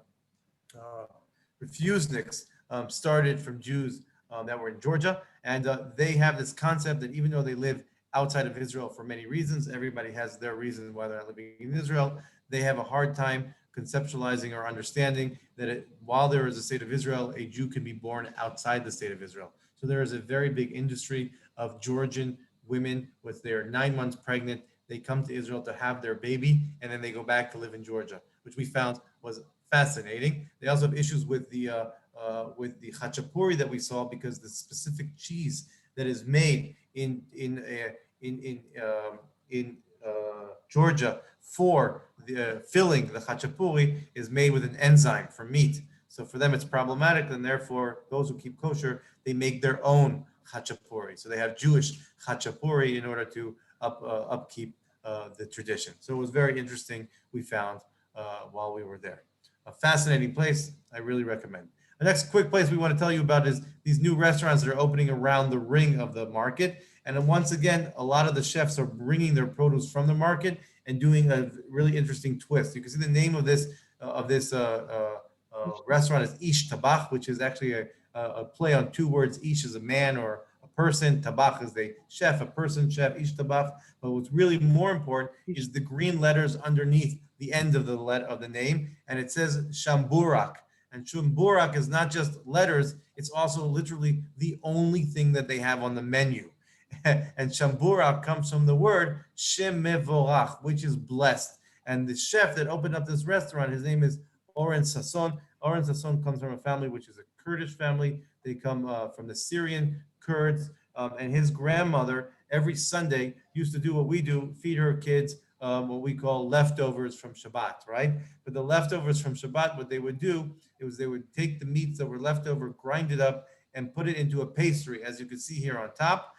refuseniks started from Jews that were in Georgia. And they have this concept that even though they live outside of Israel for many reasons, everybody has their reasons why they're not living in Israel, they have a hard time conceptualizing or understanding that while there is a state of Israel, a Jew can be born outside the state of Israel. So there is a very big industry of Georgian women with their 9 months pregnant. They come to Israel to have their baby, and then they go back to live in Georgia, which we found was fascinating. They also have issues with the khachapuri that we saw, because the specific cheese that is made in Georgia for the filling the khachapuri is made with an enzyme for meat. So for them, it's problematic, and therefore those who keep kosher, they make their own khachapuri. So they have Jewish khachapuri in order to upkeep the tradition. So it was very interesting. We found while we were there, a fascinating place. I really recommend. The next quick place we want to tell you about is these new restaurants that are opening around the ring of the market. And then once again, a lot of the chefs are bringing their produce from the market and doing a really interesting twist. You can see the name of this restaurant is Ish Tabach, which is actually a play on two words. Ish is a man or a person. Tabach is the chef, a person chef. Ish Tabach. But what's really more important is the green letters underneath the end of the name, and it says Shamburak. And Shamburak is not just letters; it's also literally the only thing that they have on the menu. And Shamburak comes from the word Shem Mevorach, which is blessed. And the chef that opened up this restaurant, his name is Oren Sasson. Oren Sasson comes from a family which is a Kurdish family. They come from the Syrian Kurds. And his grandmother, every Sunday, used to do what we do, feed her kids what we call leftovers from Shabbat, right? But the leftovers from Shabbat, what they would do is they would take the meats that were left over, grind it up, and put it into a pastry, as you can see here on top.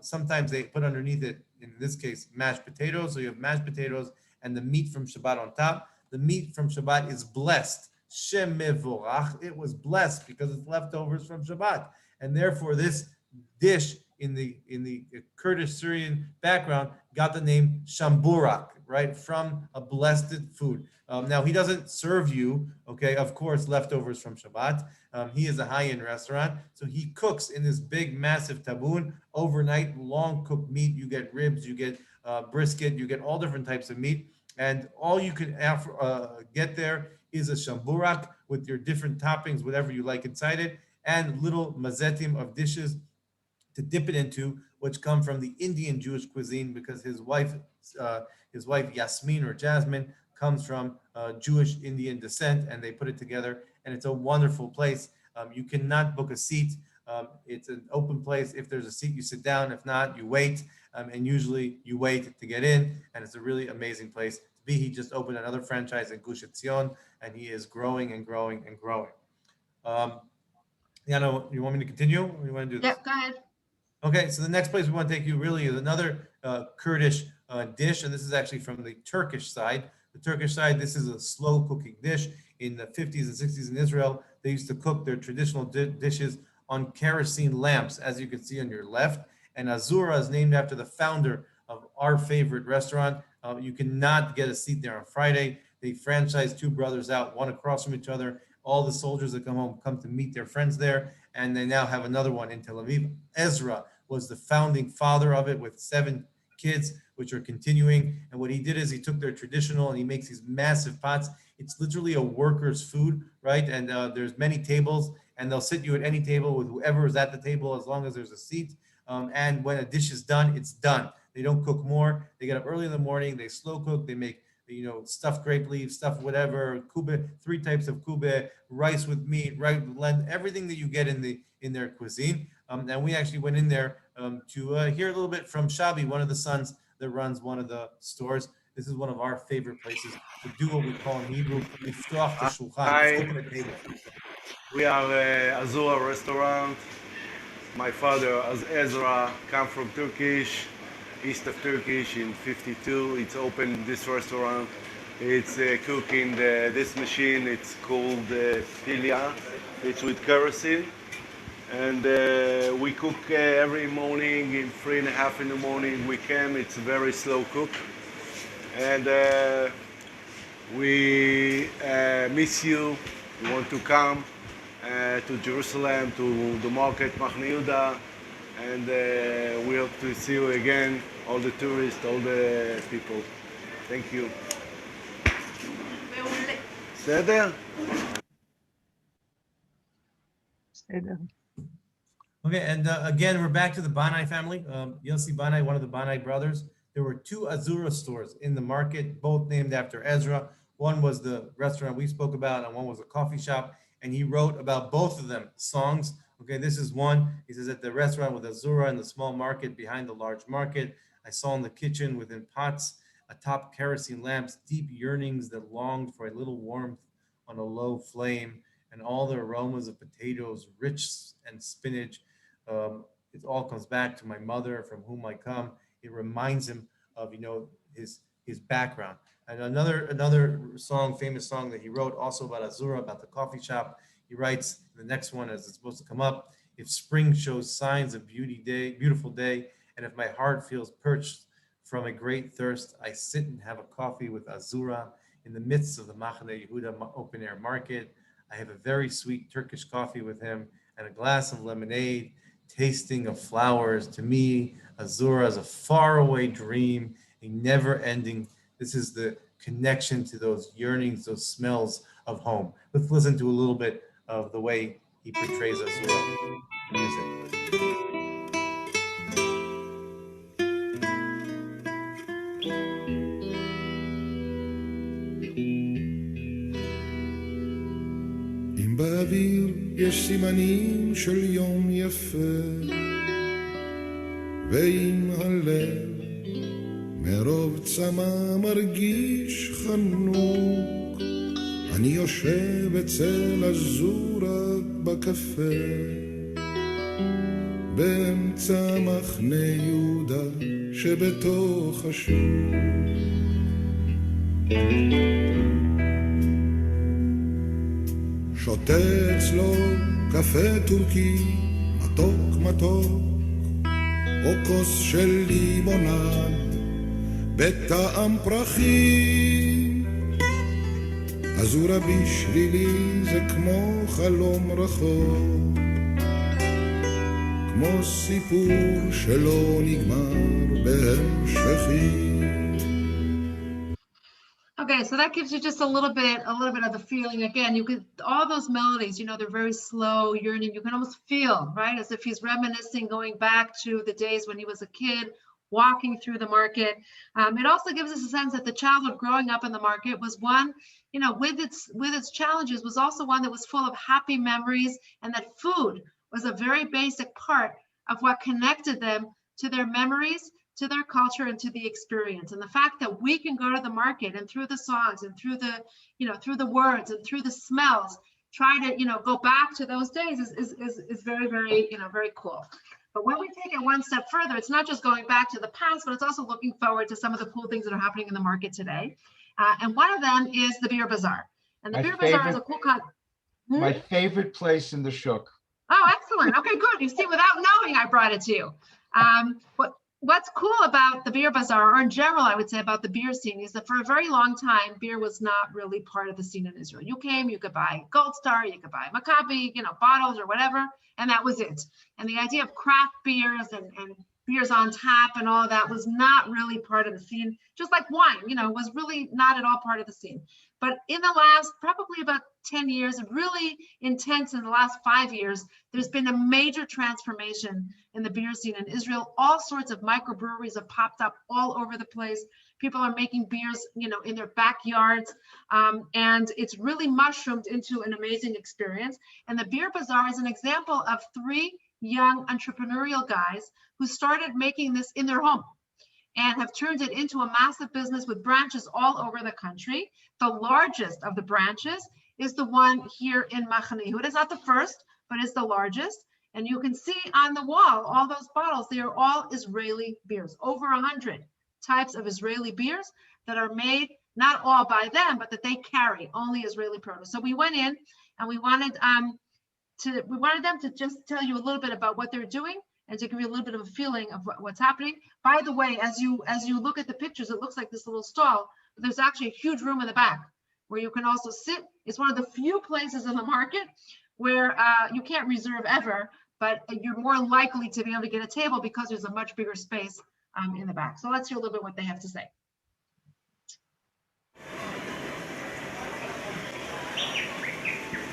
Sometimes they put underneath it, in this case, mashed potatoes. So you have mashed potatoes and the meat from Shabbat on top. The meat from Shabbat is blessed. Shem Mevorach. It was blessed because it's leftovers from Shabbat. And therefore, this dish in the Kurdish Syrian background got the name Shamburak, right, from a blessed food. Now he doesn't serve you, okay, of course, leftovers from Shabbat. He is a high-end restaurant, so he cooks in this big, massive taboon overnight, long cooked meat. You get ribs, you get brisket, you get all different types of meat, and all you can get there is a Shamburak with your different toppings, whatever you like inside it, and little mazetim of dishes to dip it into, which come from the Indian Jewish cuisine, because his wife Yasmin or Jasmine comes from Jewish Indian descent, and they put it together, and it's a wonderful place. You cannot book a seat. It's an open place. If there's a seat, you sit down. If not, you wait, and usually you wait to get in, and it's a really amazing place to be. He just opened another franchise in Gush Etzion, and he is growing and growing and growing. Yana, you want me to continue, or you want to do this? Yep, go ahead. Okay, so the next place we want to take you really is another Kurdish dish, and this is actually from the Turkish side. The Turkish side, this is a slow cooking dish. In the 50s and 60s in Israel, they used to cook their traditional dishes on kerosene lamps, as you can see on your left. And Azura is named after the founder of our favorite restaurant. You cannot get a seat there on Friday. They franchised two brothers out, one across from each other. all the soldiers that come home come to meet their friends there. And they now have another one in Tel Aviv. Ezra was the founding father of it with 7 kids, which are continuing. And what he did is he took their traditional and he makes these massive pots. It's literally a worker's food, right? And there's many tables, and they'll sit you at any table with whoever is at the table as long as there's a seat. And when a dish is done, it's done. They don't cook more. They get up early in the morning. They slow cook. They make, stuffed grape leaves, stuffed whatever, kube, 3 types of kube, rice with meat, rice with lentils, everything that you get in their cuisine. And we actually went in there to hear a little bit from Shabi, one of the sons that runs one of the stores. This is one of our favorite places to do what we call in Hebrew, liftoach shulchan, to open a table. We are Azura restaurant. My father, as Ezra, come from Turkish, east of Turkish in 52. It's opened this restaurant. It's cooking this machine. It's called pilia. It's with kerosene. And we cook every morning in 3:30 in the morning. We came. It's a very slow cook. And we miss you. We want to come to Jerusalem, to the market Machne Yehuda, and we hope to see you again, all the tourists, all the people. Thank you. בסדר? Okay, and again, we're back to the Banai family. Yossi Banai, one of the Banai brothers. There were 2 Azura stores in the market, both named after Ezra. One was the restaurant we spoke about, and one was a coffee shop. And he wrote about both of them songs. Okay, this is one. He says, at the restaurant with Azura in the small market behind the large market, I saw in the kitchen within pots atop kerosene lamps, deep yearnings that longed for a little warmth on a low flame, and all the aromas of potatoes, rich and spinach. It all comes back to my mother, from whom I come. It reminds him of his background. And another song, famous song that he wrote also about Azura, about the coffee shop. He writes the next one as it's supposed to come up: if spring shows signs of beautiful day, and if my heart feels perched from a great thirst, I sit and have a coffee with Azura in the midst of the Machne Yehuda open air market. I have a very sweet Turkish coffee with him and a glass of lemonade, tasting of flowers. To me, Azura is a faraway dream, a never ending. This is the connection to those yearnings, those smells of home. Let's listen to a little bit of the way he portrays Azura music. אם באוויר יש סימנים של יום יפה, ואם הלב מרוב צמא מרגיש חנוק, אני יושב אצל אזורה בקפה, באמצע מחנה יהודה שבתוך השוק. שותה אצלו קפה טורקי מתוק מתוק, או כוס של לימונד בטעם פרחים. אזורה בשבילי זה כמו חלום רחוק, כמו סיפור שלא נגמר בהמשכים. Okay, so that gives you just a little bit of the feeling. Again, you could, all those melodies, they're very slow, yearning. You can almost feel, right, as if he's reminiscing, going back to the days when he was a kid, walking through the market. It also gives us a sense that the childhood growing up in the market was one, with its challenges, was also one that was full of happy memories, and that food was a very basic part of what connected them to their memories, to their culture, and to the experience. And the fact that we can go to the market and through the songs and through the, through the words and through the smells, try to, go back to those days is very, very, very cool. But when we take it one step further, it's not just going back to the past, but it's also looking forward to some of the cool things that are happening in the market today. And one of them is the Beer Bazaar. And the Beer Bazaar is a cool My favorite place in the shuk. Oh, excellent. Okay, good. You see, without knowing, I brought it to you. But what's cool about the beer bazaar, or in general, I would say about the beer scene, is that for a very long time, beer was not really part of the scene in Israel. You came, you could buy Gold Star, you could buy Maccabi, bottles or whatever, and that was it. And the idea of craft beers and beers on tap and all of that was not really part of the scene, just like wine, was really not at all part of the scene. But in the last probably about 10 years, really intense in the last 5 years, there's been a major transformation in the beer scene in Israel. All sorts of microbreweries have popped up all over the place. People are making beers, in their backyards, and it's really mushroomed into an amazing experience. And the Beer Bazaar is an example of 3 young entrepreneurial guys who started making this in their home and have turned it into a massive business with branches all over the country. The largest of the branches is the one here in Machane Yehuda. It's not the first, but it's the largest. And you can see on the wall, all those bottles, they are all Israeli beers, over 100 types of Israeli beers that are made, not all by them, but that they carry, only Israeli produce. So we went in and we wanted them to just tell you a little bit about what they're doing and to give you a little bit of a feeling of what's happening. By the way, as you look at the pictures, it looks like this little stall, but there's actually a huge room in the back where you can also sit. It's one of the few places in the market where you can't reserve ever, but you're more likely to be able to get a table because there's a much bigger space in the back. So let's hear a little bit what they have to say.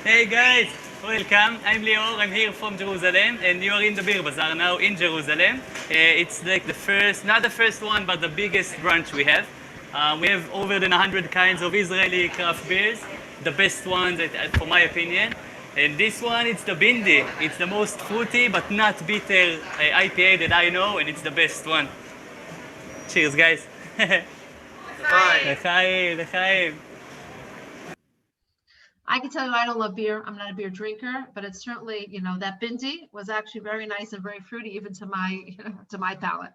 Hey guys, welcome. I'm Lior. I'm here from Jerusalem, and you are in the Beer Bazaar now in Jerusalem. It's like the first, not the first one, but the biggest branch we have. We have over than 100 kinds of Israeli craft beers, the best ones, for my opinion. And this one, it's the Bindi. It's the most fruity but not bitter IPA that I know, and it's the best one. Cheers, guys. L'chaim, l'chaim. I can tell you I don't love beer. I'm not a beer drinker, but it's certainly, that Bindi was actually very nice and very fruity, even to my palate.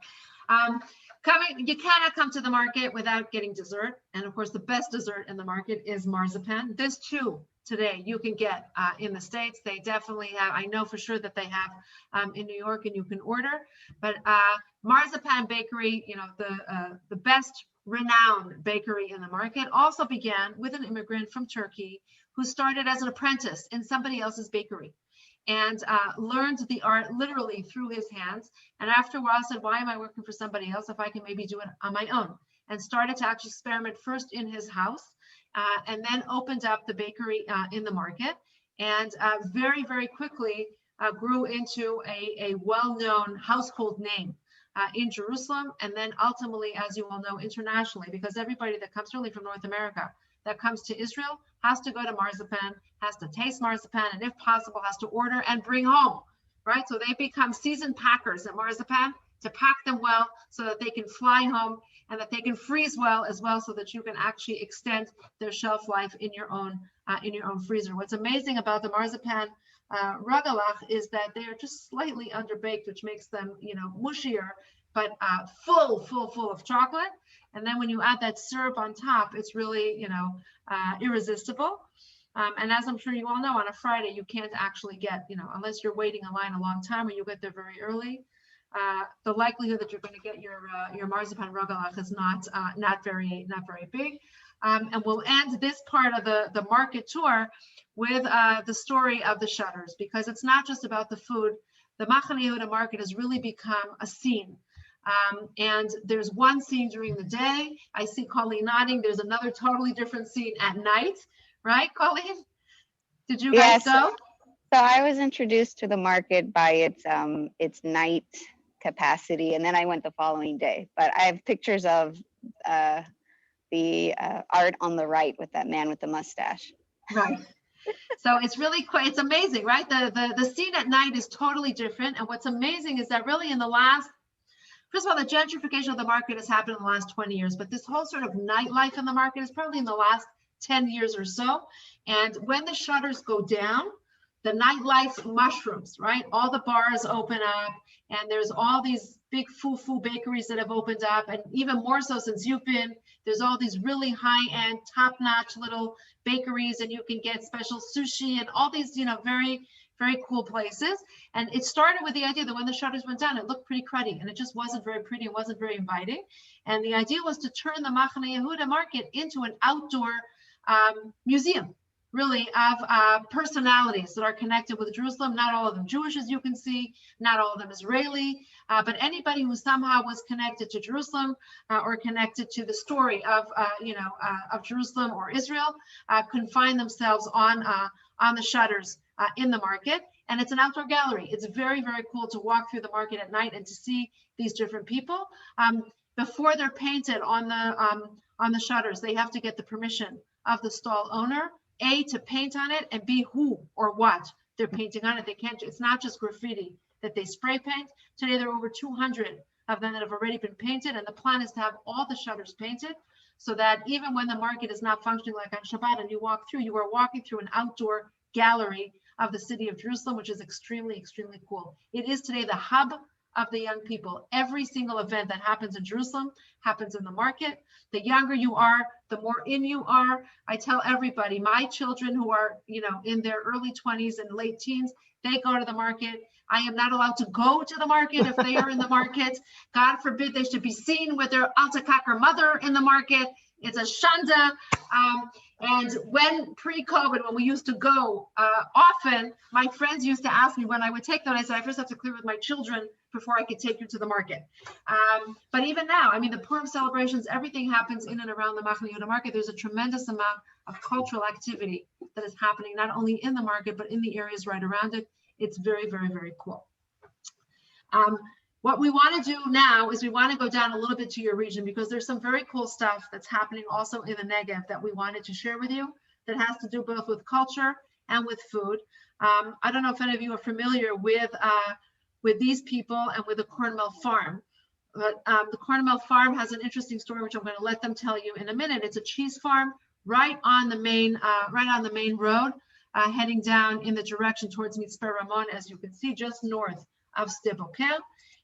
You cannot come to the market without getting dessert. And of course, the best dessert in the market is marzipan. This too, today, you can get in the States. They definitely have, I know for sure that they have in New York, and you can order. But Marzipan Bakery, the best renowned bakery in the market, also began with an immigrant from Turkey who started as an apprentice in somebody else's bakery and learned the art literally through his hands. And after a while said, why am I working for somebody else if I can maybe do it on my own? And started to actually experiment first in his house and then opened up the bakery in the market, and very, very quickly grew into a well-known household name in Jerusalem, and then ultimately, as you all know, internationally, because everybody that comes really from North America that comes to Israel has to go to Marzipan, has to taste Marzipan, and if possible, has to order and bring home, right? So they become seasoned packers at Marzipan to pack them well so that they can fly home and that they can freeze well as well, so that you can actually extend their shelf life in your own freezer. What's amazing about the Marzipan Ragalach is that they are just slightly underbaked, which makes them, mushier, but full of chocolate. And then when you add that syrup on top, it's really, irresistible. And as I'm sure you all know, on a Friday, you can't actually get, unless you're waiting in line a long time or you get there very early, the likelihood that you're going to get your Marzipan Ragalach is not very big. And we'll end this part of the market tour with the story of the shutters, because it's not just about the food. The Machane Yehuda market has really become a scene. And there's one scene during the day. I see Colleen nodding. There's another totally different scene at night, right, Colleen? Did you guys go? So I was introduced to the market by its night capacity, and then I went the following day. But I have pictures of the art on the right with that man with the mustache. Right. So it's really it's amazing, right? The scene at night is totally different. And what's amazing is that really first of all, the gentrification of the market has happened in the last 20 years, but this whole sort of nightlife in the market is probably in the last 10 years or so. And when the shutters go down, the nightlife mushrooms, right? All the bars open up, and there's all these big foo bakeries that have opened up, and even more so since you've been, there's all these really high-end, top-notch little bakeries, and you can get special sushi and all these, very, very cool places. And it started with the idea that when the shutters went down, it looked pretty cruddy and it just wasn't very pretty. It wasn't very inviting. And the idea was to turn the Machane Yehuda market into an outdoor museum, really, of personalities that are connected with Jerusalem. Not all of them Jewish, as you can see, not all of them Israeli, but anybody who somehow was connected to Jerusalem or connected to the story of, of Jerusalem or Israel can find themselves on the shutters in the market. And it's an outdoor gallery. It's very, very cool to walk through the market at night and to see these different people. Before they're painted on the shutters, they have to get the permission of the stall owner, A, to paint on it, and B, who or what they're painting on it. They can't, it's not just graffiti that they spray paint. Today, there are over 200 of them that have already been painted, and the plan is to have all the shutters painted so that even when the market is not functioning like on Shabbat and you walk through, you are walking through an outdoor gallery of the city of Jerusalem, which is extremely, extremely cool. It is today the hub of the young people. Every single event that happens in Jerusalem happens in the market. The younger you are, the more in you are. I tell everybody, my children who are, in their early 20s and late teens, they go to the market. I am not allowed to go to the market if they are in the market. God forbid they should be seen with their Altakakar mother in the market. It's a shanda. And when pre-COVID, when we used to go often, my friends used to ask me when I would take them, I said, I first have to clear with my children before I could take you to the market. But even now, I mean, the Purim celebrations, everything happens in and around the Machane Yehuda market. There's a tremendous amount of cultural activity that is happening, not only in the market, but in the areas right around it. It's very, very, very cool. What we want to do now is we want to go down a little bit to your region because there's some very cool stuff that's happening also in the Negev that we wanted to share with you that has to do both with culture and with food. I don't know if any of you are familiar with these people and with the Cornmeal Farm, but the Cornmeal Farm has an interesting story, which I'm going to let them tell you in a minute. It's a cheese farm right on the main road, heading down in the direction towards Mitzpe Ramon, as you can see, just north of Sde Boker.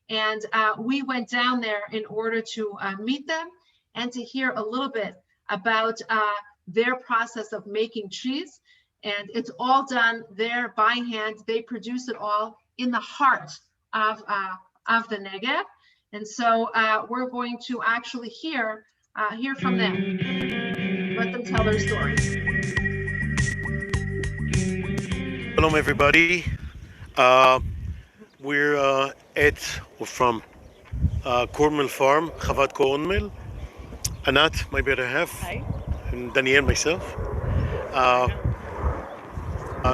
And we went down there in order to meet them and to hear a little bit about their process of making cheese. And it's all done there by hand. They produce it all in the heart of the Negev. And so we're going to actually hear from them. Let them tell their story. Hello, everybody. We're from Cornmeal Farm, Chavat Cornmeal. Anat, my better half. Hi. And Daniel, myself.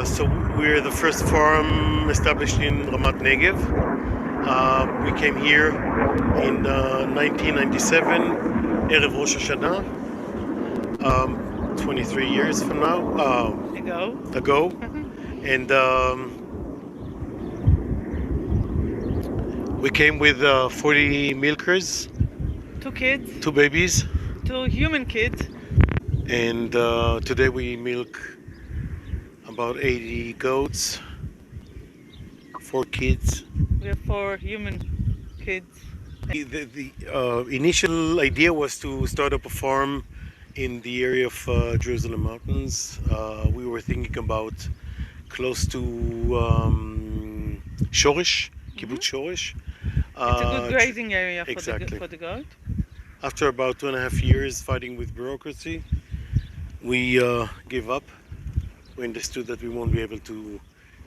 So we're the first farm established in Ramat Negev. We came here in 1997, Erev Rosh Hashanah, 23 years from now. Ago. And we came with 40 milkers. 2 kids. 2 babies. 2 human kids. And today we milk about 80 goats, 4 kids. We have 4 human kids. The initial idea was to start up a farm in the area of Jerusalem Mountains. We were thinking about close to Shoresh, Kibbutz Shoresh. It's a good grazing area for, exactly. for the goat. After about 2.5 years fighting with bureaucracy, we gave up. We understood that we won't be able to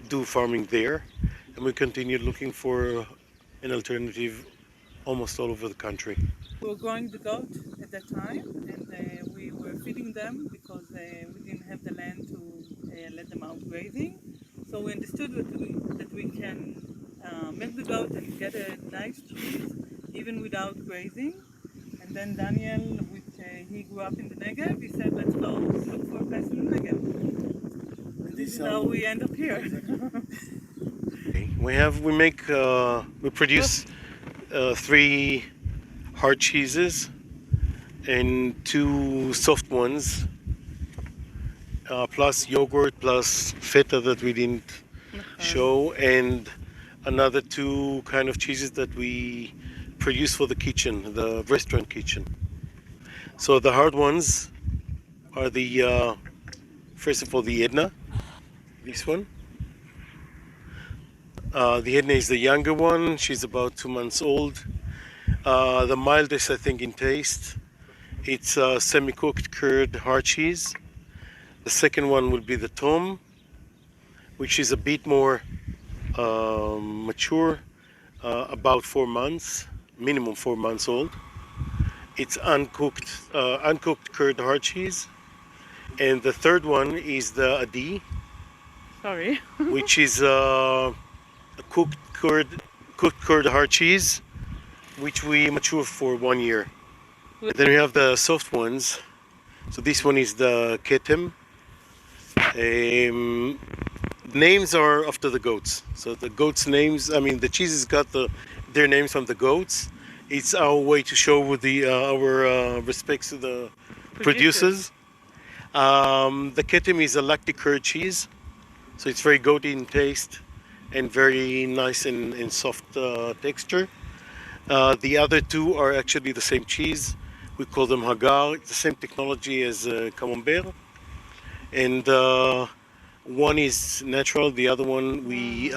do farming there, and we continued looking for an alternative almost all over the country. We were growing the goat at that time, and we were feeding them because we didn't have the land to let them out grazing. So we understood that we can milk the goat and get a nice cheese even without grazing. And then Daniel, which he grew up in the Negev, he said, let's go look for a place in the Negev. And this is how we end up here. We produce 3 hard cheeses and 2 soft ones, plus yogurt, plus feta that we didn't show, and another 2 kind of cheeses that we produce for the kitchen, the restaurant kitchen. So the hard ones are the, first of all, the Edna, this one. The Edna is the younger one. She's about 2 months old. The mildest, I think, in taste. It's semi-cooked curd hard cheese. The second one will be the Tom, which is a bit more mature, about 4 months, minimum 4 months old. It's uncooked curd hard cheese. And the third one is the Adi, Sorry. which is a cooked curd hard cheese, which we mature for 1 year. Then we have the soft ones. So this one is the Ketem. Names are after the goats. So the goats' names, I mean, the cheeses got their names from the goats. It's our way to show our respects to the producers. The Ketem is a lactic curd cheese. So it's very goaty in taste and very nice and soft texture. The other two are actually the same cheese. We call them Hagar. It's the same technology as Camembert. And one is natural, the other one we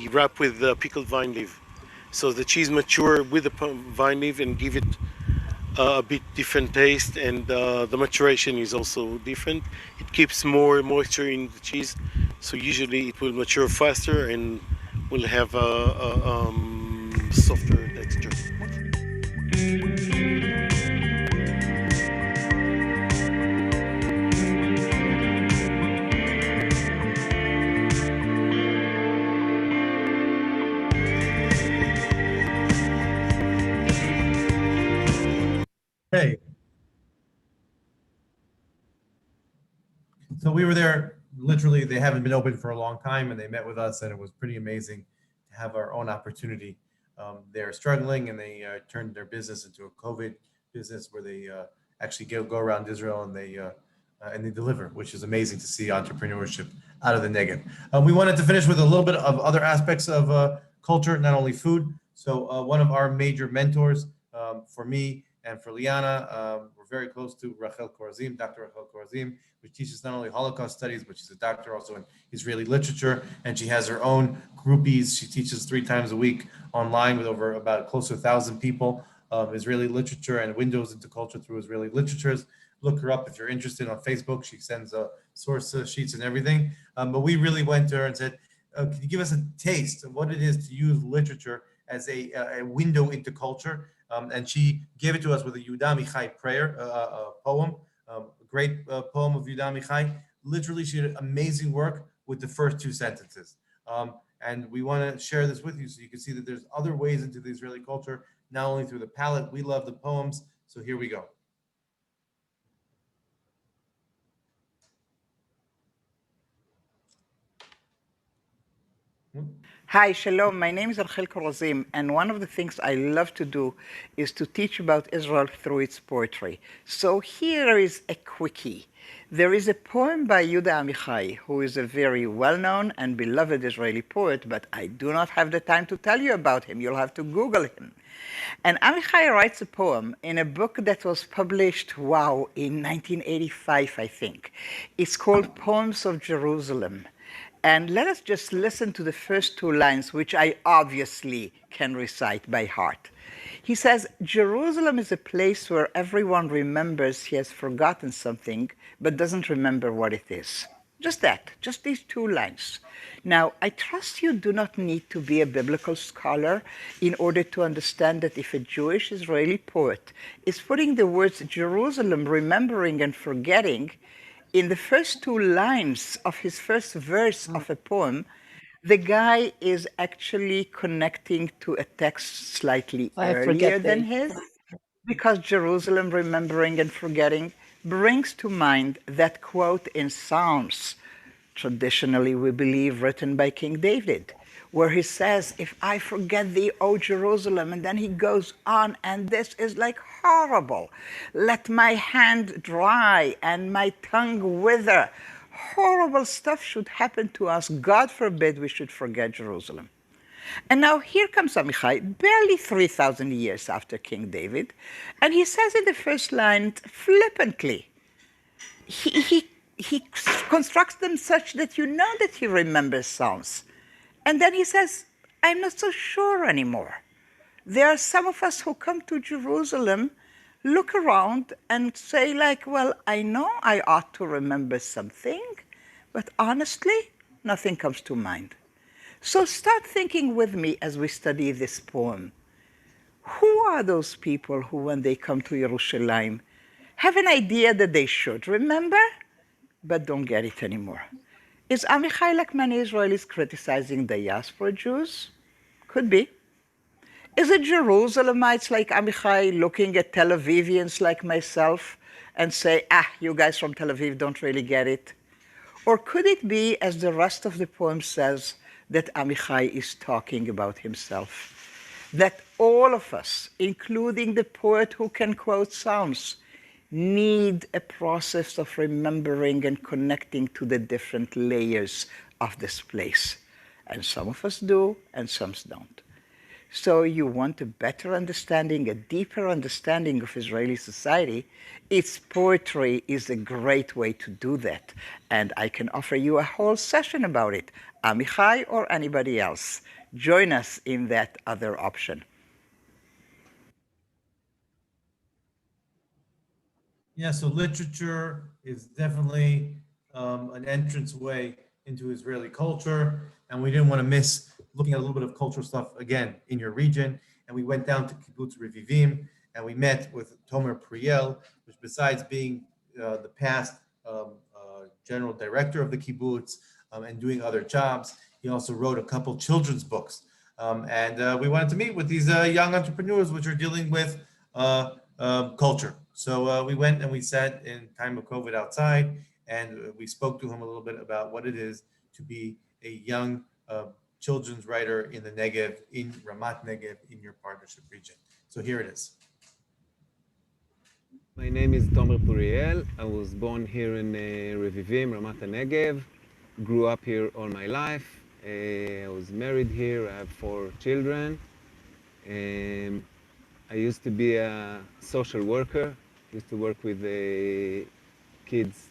wrap with pickled vine leaf. So the cheese mature with the vine leaf and give it a bit different taste, and the maturation is also different. It keeps more moisture in the cheese, so usually it will mature faster and will have a softer texture. Hey. So we were there, literally, they haven't been open for a long time, and they met with us, and it was pretty amazing to have our own opportunity. They're struggling, and they turned their business into a COVID business where they actually go around Israel and they deliver, which is amazing to see entrepreneurship out of the Negev. We wanted to finish with a little bit of other aspects of culture, not only food. So one of our major mentors for me and for Liana, we're very close to Rachel Korazim, Dr. Rachel Korazim, which teaches not only Holocaust studies, but she's a doctor also in Israeli literature, and she has her own groupies. She teaches 3 times a week online with over about close to 1,000 people of Israeli literature and windows into culture through Israeli literatures. Look her up if you're interested on Facebook. She sends source sheets and everything. But we really went to her and said, can you give us a taste of what it is to use literature as a window into culture? And she gave it to us with a Yehuda Amichai prayer, a poem, a great poem of Yehuda Amichai. Literally, she did amazing work with the first 2 sentences. And we want to share this with you so you can see that there's other ways into the Israeli culture, not only through the palette. We love the poems. So here we go. Hi, Shalom. My name is Rachel Korazim, and one of the things I love to do is to teach about Israel through its poetry. So here is a quickie. There is a poem by Yehuda Amichai, who is a very well-known and beloved Israeli poet, but I do not have the time to tell you about him. You'll have to Google him. And Amichai writes a poem in a book that was published, in 1985, I think. It's called Poems of Jerusalem. And let us just listen to the first 2 lines, which I obviously can recite by heart. He says, Jerusalem is a place where everyone remembers he has forgotten something, but doesn't remember what it is. Just that, just these 2 lines. Now, I trust you do not need to be a biblical scholar in order to understand that if a Jewish Israeli poet is putting the words Jerusalem, remembering and forgetting, in the first 2 lines of his first verse of a poem, the guy is actually connecting to a text slightly earlier than his, because Jerusalem, remembering and forgetting, brings to mind that quote in Psalms, traditionally we believe written by King David, where he says, if I forget thee, O Jerusalem, and then he goes on, and this is like horrible. Let my hand dry and my tongue wither. Horrible stuff should happen to us. God forbid we should forget Jerusalem. And now here comes Amichai, barely 3,000 years after King David, and he says in the first line, flippantly, he he constructs them such that you know that he remembers Psalms. And then he says, I'm not so sure anymore. There are some of us who come to Jerusalem, look around and say like, well, I know I ought to remember something, but honestly, nothing comes to mind. So start thinking with me as we study this poem. Who are those people who, when they come to Yerushalayim, have an idea that they should remember, but don't get it anymore? Is Amichai, like many Israelis, criticizing diaspora Jews? Could be. Is it Jerusalemites like Amichai looking at Tel Avivians like myself and say, you guys from Tel Aviv don't really get it? Or could it be, as the rest of the poem says, that Amichai is talking about himself? That all of us, including the poet who can quote Psalms, need a process of remembering and connecting to the different layers of this place. And some of us do, and some don't. So you want a better understanding, a deeper understanding of Israeli society, its poetry is a great way to do that. And I can offer you a whole session about it, Amichai or anybody else. Join us in that other option. Yeah, so literature is definitely an entranceway into Israeli culture, and we didn't want to miss looking at a little bit of cultural stuff again in your region. And we went down to Kibbutz Revivim, and we met with Tomer Priel, which besides being the past general director of the kibbutz and doing other jobs, he also wrote a couple children's books. And we wanted to meet with these young entrepreneurs which are dealing with culture. So we went and we sat in time of COVID outside, and we spoke to him a little bit about what it is to be a young children's writer in the Negev, in Ramat Negev, in your partnership region. So here it is. My name is Tomer Puriel. I was born here in Revivim, Ramat Negev. Grew up here all my life. I was married here. I have 4 children. I used to be a social worker. I used to work with kids,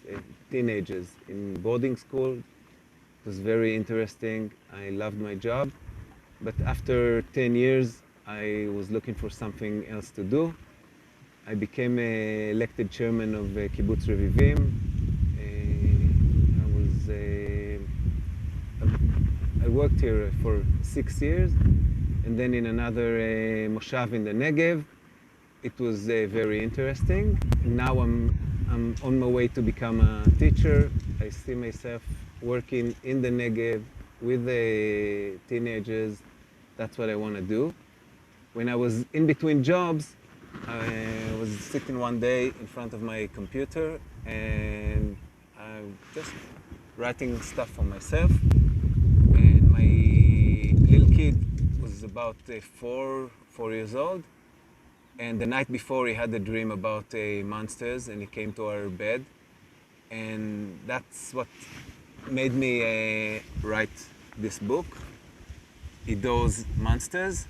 teenagers in boarding school. It was very interesting. I loved my job. But after 10 years, I was looking for something else to do. I became elected chairman of Kibbutz Revivim. I worked here for 6 years, and then in another moshav in the Negev. It was very interesting. Now I'm on my way to become a teacher. I see myself working in the Negev with the teenagers. That's what I want to do. When I was in between jobs, I was sitting one day in front of my computer and I'm just writing stuff for myself. And my little kid was about 4 years old. And the night before, he had a dream about monsters, and he came to our bed. And that's what made me write this book, Ido's Monsters.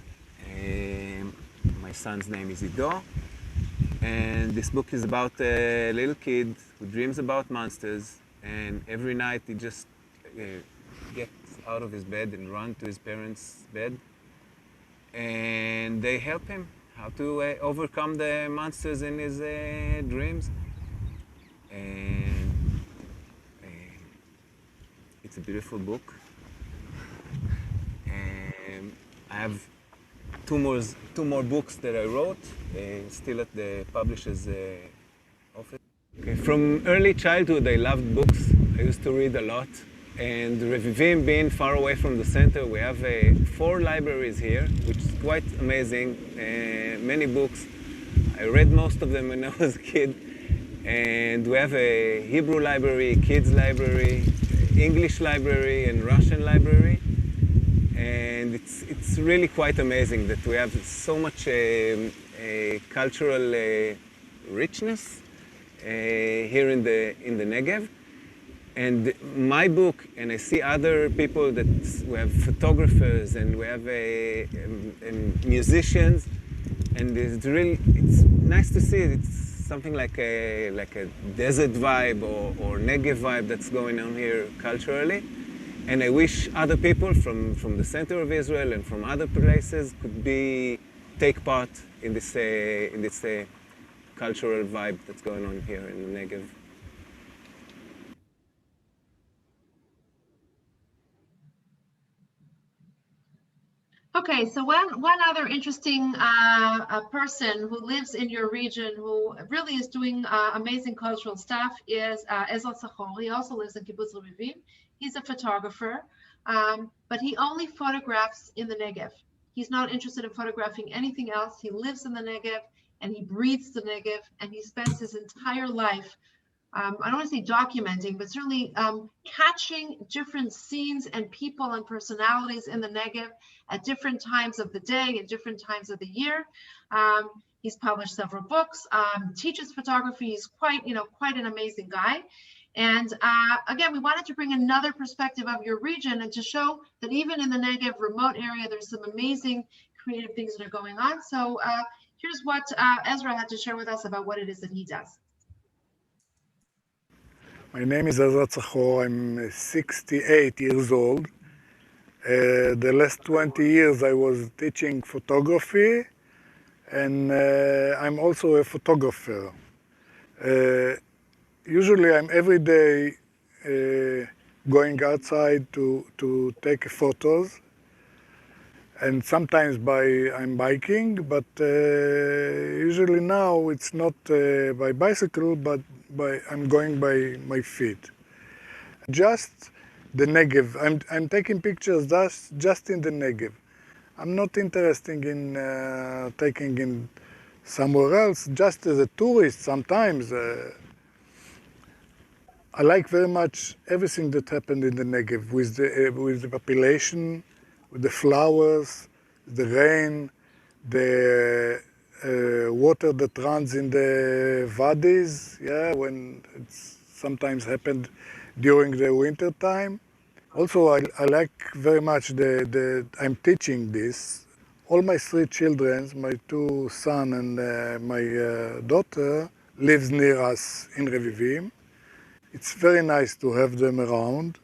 My son's name is Ido. And this book is about a little kid who dreams about monsters. And every night, he just gets out of his bed and runs to his parents' bed. And they help him how to overcome the monsters in his dreams. And it's a beautiful book. And I have two more books that I wrote, still at the publisher's office. Okay. From early childhood, I loved books. I used to read a lot. And Revivim, being far away from the center, we have 4 libraries here, which is quite amazing. Many books. I read most of them when I was a kid. And we have a Hebrew library, kids library, English library, and Russian library. And it's really quite amazing that we have so much cultural richness here in the Negev. And my book, and I see other people that we have photographers and we have and musicians, and it's nice to see it. It's something like a desert vibe or Negev vibe that's going on here culturally. And I wish other people from the center of Israel and from other places could take part in this cultural vibe that's going on here in the Negev. Okay, so one other interesting person who lives in your region who really is doing amazing cultural stuff is Ezra Tzachor. He also lives in Kibbutz Levivim. He's a photographer, but he only photographs in the Negev. He's not interested in photographing anything else. He lives in the Negev and he breathes the Negev, and he spends his entire life I don't want to say documenting, but certainly catching different scenes and people and personalities in the Negev at different times of the day and different times of the year. He's published several books, teaches photography. He's quite an amazing guy. And again, we wanted to bring another perspective of your region and to show that even in the Negev remote area, there's some amazing creative things that are going on. So here's what Ezra had to share with us about what it is that he does. My name is Ezra Tzachor. I'm 68 years old. The last 20 years I was teaching photography, and I'm also a photographer. Usually I'm every day going outside to take photos, and sometimes I'm biking, but usually now it's not by bicycle, but I'm going by my feet. Just the Negev. I'm taking pictures just in the Negev. I'm not interested in taking in somewhere else. Just as a tourist, sometimes I like very much everything that happened in the Negev with the population, with the flowers, the rain, the water that runs in the wadis, when it's sometimes happened during the winter time. Also, I like very much I'm teaching this. All my 3 children, my 2 sons and my daughter, lives near us in Revivim. It's very nice to have them around,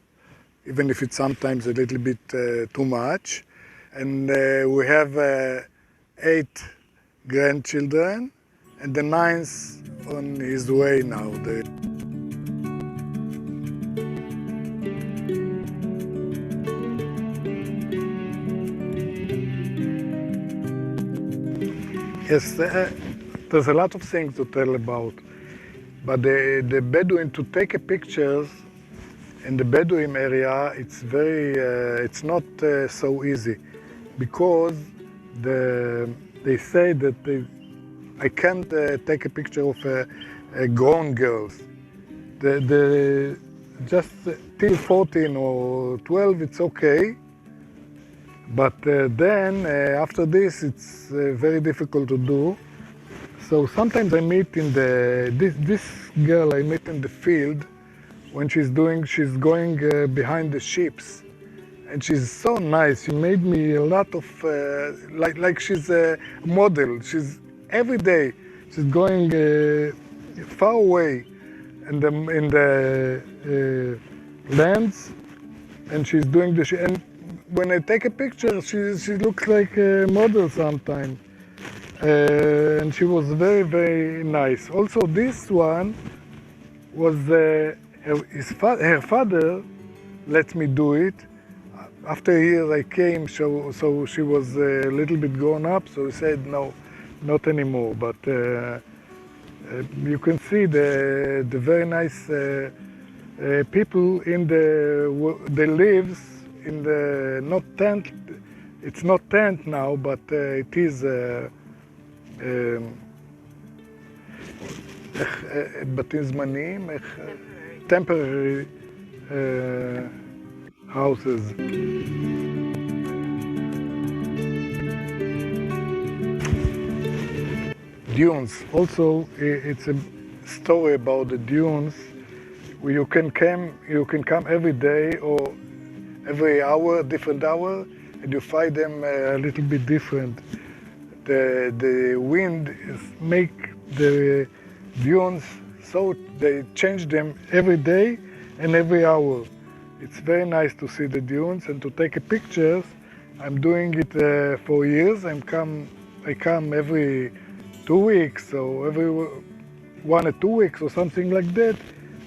even if it's sometimes a little bit too much. And we have 8 grandchildren, and the 9th on his way now. Yes, there's a lot of things to tell about, but the Bedouin, to take a pictures in the Bedouin area, it's not so easy, because they say that I can't take a picture of grown girls. Just till 14 or 12, it's okay. But then, after this, it's very difficult to do. So sometimes I meet this girl I meet in the field when she's going behind the sheep. And she's so nice. She made me a lot of, like she's a model. She's every day, she's going far away in the lands, and she's doing and when I take a picture, she looks like a model sometimes. And she was very, very nice. Also, this one was her father let me do it. After years I came, so she was a little bit grown up, so he said, no, not anymore. But you can see the very nice people in they lives in the, not tent, it's not tent now, but it is בתים זמניים, temporary houses. Dunes, also it's a story about the dunes where you can come every day or every hour, different hour, and you find them a little bit different. The wind make the dunes, so they change them every day and every hour. It's very nice to see the dunes and to take pictures. I'm doing it for years. I come every 2 weeks, or every 1 or 2 weeks or something like that,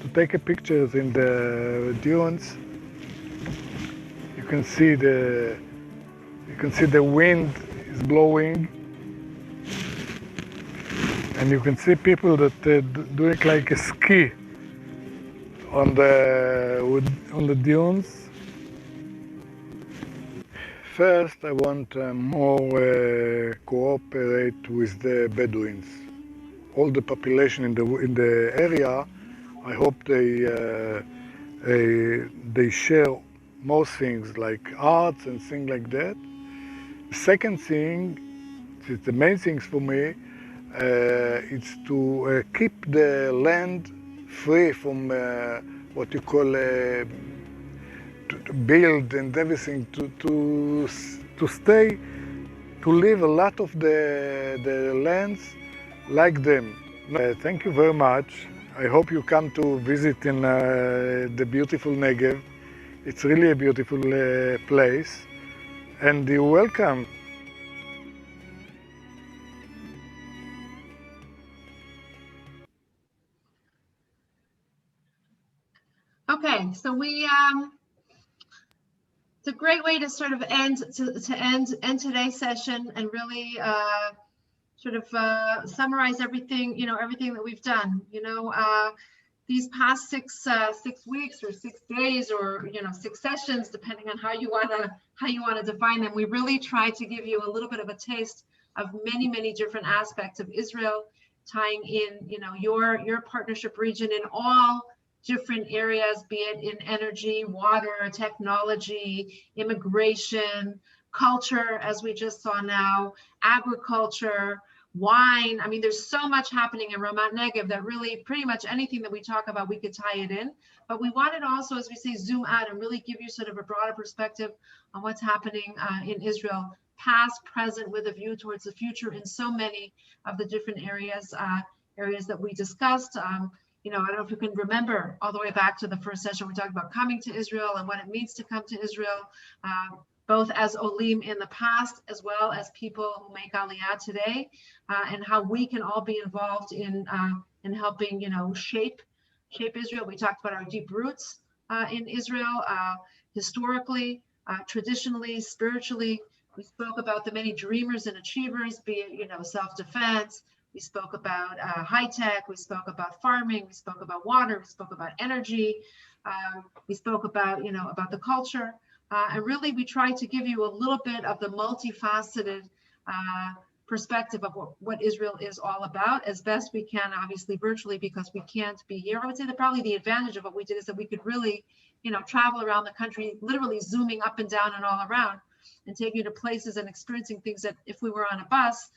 to take pictures in the dunes. You can see the wind is blowing, and you can see people that do it like a ski on the dunes. First, I want more cooperate with the Bedouins. All the population in the area, I hope they share more things like arts and things like that. The second thing, the main things for me, is to keep the land free from what you call to build and everything, to stay, to live a lot of the lands like them. Thank you very much. I hope you come to visit in the beautiful Negev. It's really a beautiful place, and you're welcome. Okay, so it's a great way to sort of end today's session and really sort of summarize everything, everything that we've done. These past six weeks or 6 days or 6 sessions, depending on how you wanna define them, we really tried to give you a little bit of a taste of many different aspects of Israel, tying in your partnership region in all different areas, be it in energy, water, technology, immigration, culture, as we just saw now, agriculture, wine. I mean, there's so much happening in Ramat Negev that really pretty much anything that we talk about, we could tie it in. But we wanted also, as we say, zoom out and really give you sort of a broader perspective on what's happening in Israel, past, present, with a view towards the future in so many of the different areas that we discussed. I don't know if you can remember all the way back to the first session, we talked about coming to Israel and what it means to come to Israel, both as Olim in the past, as well as people who make Aliyah today, and how we can all be involved in helping, shape Israel. We talked about our deep roots in Israel, historically, traditionally, spiritually. We spoke about the many dreamers and achievers, be it, self-defense. We spoke about high tech, we spoke about farming, we spoke about water, we spoke about energy, we spoke about, about the culture. And really, we tried to give you a little bit of the multifaceted perspective of what Israel is all about, as best we can, obviously virtually, because we can't be here. I would say that probably the advantage of what we did is that we could really, travel around the country, literally zooming up and down and all around, and take you to places and experiencing things that if we were on a bus,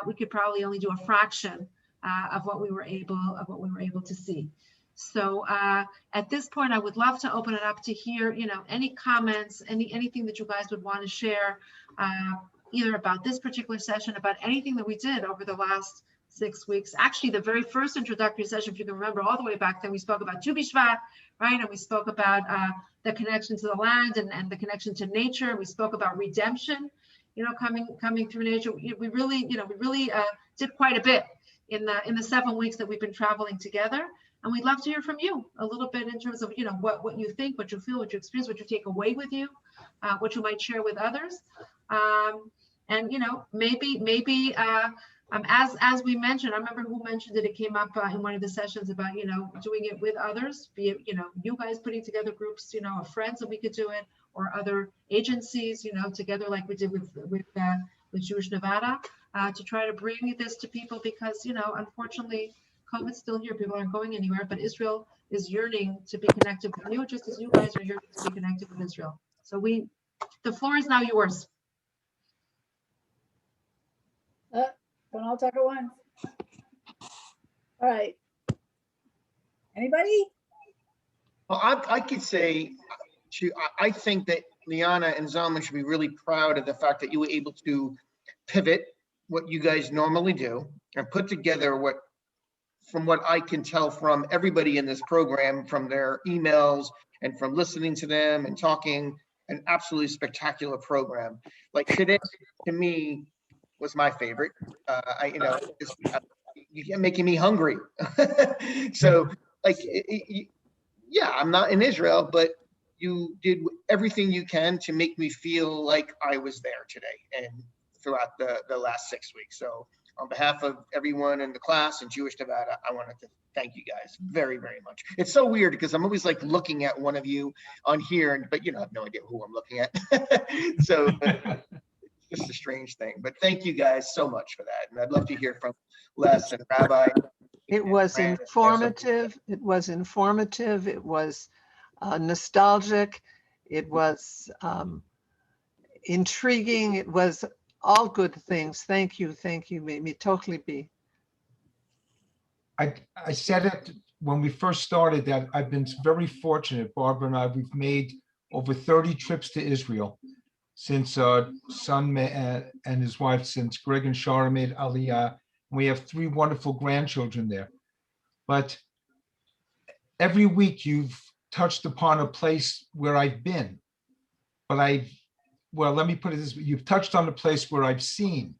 we could probably only do a fraction of what we were able to see. So at this point, I would love to open it up to hear, any comments, anything that you guys would want to share, either about this particular session, about anything that we did over the last 6 weeks. Actually, the very first introductory session, if you can remember all the way back then, we spoke about Tu B'Shvat, right? And we spoke about the connection to the land and the connection to nature. We spoke about redemption, coming through nature. We really did quite a bit in the 7 weeks that we've been traveling together. And we'd love to hear from you a little bit in terms of, what you think, what you feel, what you experience, what you take away with you, what you might share with others. And, maybe as we mentioned, I remember who mentioned it came up in one of the sessions about, doing it with others, be it, you guys putting together groups, of friends that we could do it, or other agencies, together like we did with Jewish Nevada, to try to bring this to people because, unfortunately, COVID's still here. People aren't going anywhere, but Israel is yearning to be connected with you, just as you guys are yearning to be connected with Israel. So the floor is now yours. Don't all talk at once. All right. Anybody? Well, I could say, I think that Liana and Zalman should be really proud of the fact that you were able to pivot what you guys normally do and put together what from what I can tell from everybody in this program, from their emails and from listening to them and talking, an absolutely spectacular program. Like today, to me, was my favorite. You're making me hungry. So, like, yeah, I'm not in Israel, but you did everything you can to make me feel like I was there today and throughout the last 6 weeks. So on behalf of everyone in the class and Jewish Nevada, I wanted to thank you guys very, very much. It's so weird because I'm always like looking at one of you on here, but I have no idea who I'm looking at. So it's just a strange thing, but thank you guys so much for that. And I'd love to hear from Les and Rabbi. It was informative. It was informative. It was nostalgic. It was intriguing. It was all good things. Thank you. Thank you. Made me totally be. I said it when we first started that I've been very fortunate. Barbara and I, we've made over 30 trips to Israel since our son and his wife, since Greg and Shara made Aliyah. We have 3 wonderful grandchildren there. But every week you've touched upon a place where I've been. But let me put it this way. You've touched on a place where I've seen,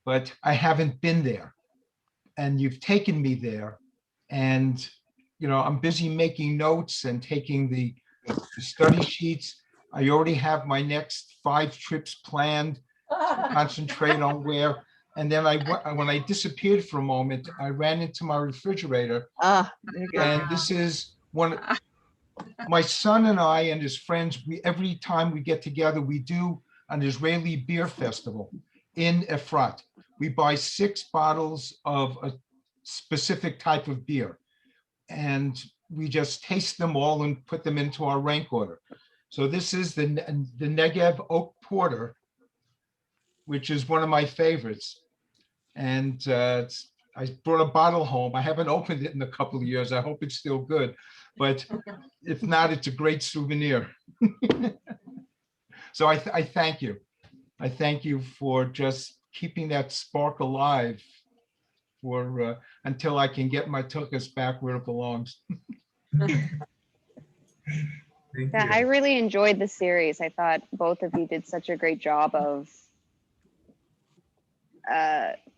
but I haven't been there. And you've taken me there. And, I'm busy making notes and taking the study sheets. I already have my next 5 trips planned to concentrate on where. And then when I disappeared for a moment, I ran into my refrigerator. And this is my son and I and his friends, every time we get together, we do an Israeli beer festival in Efrat. We buy 6 bottles of a specific type of beer. And we just taste them all and put them into our rank order. So this is the Negev Oak Porter, which is one of my favorites. And I brought a bottle home. I haven't opened it in a couple of years. I hope it's still good. But if not, it's a great souvenir. So I thank you. I thank you for just keeping that spark alive for until I can get my tuchus back where it belongs. Yeah, I really enjoyed the series. I thought both of you did such a great job of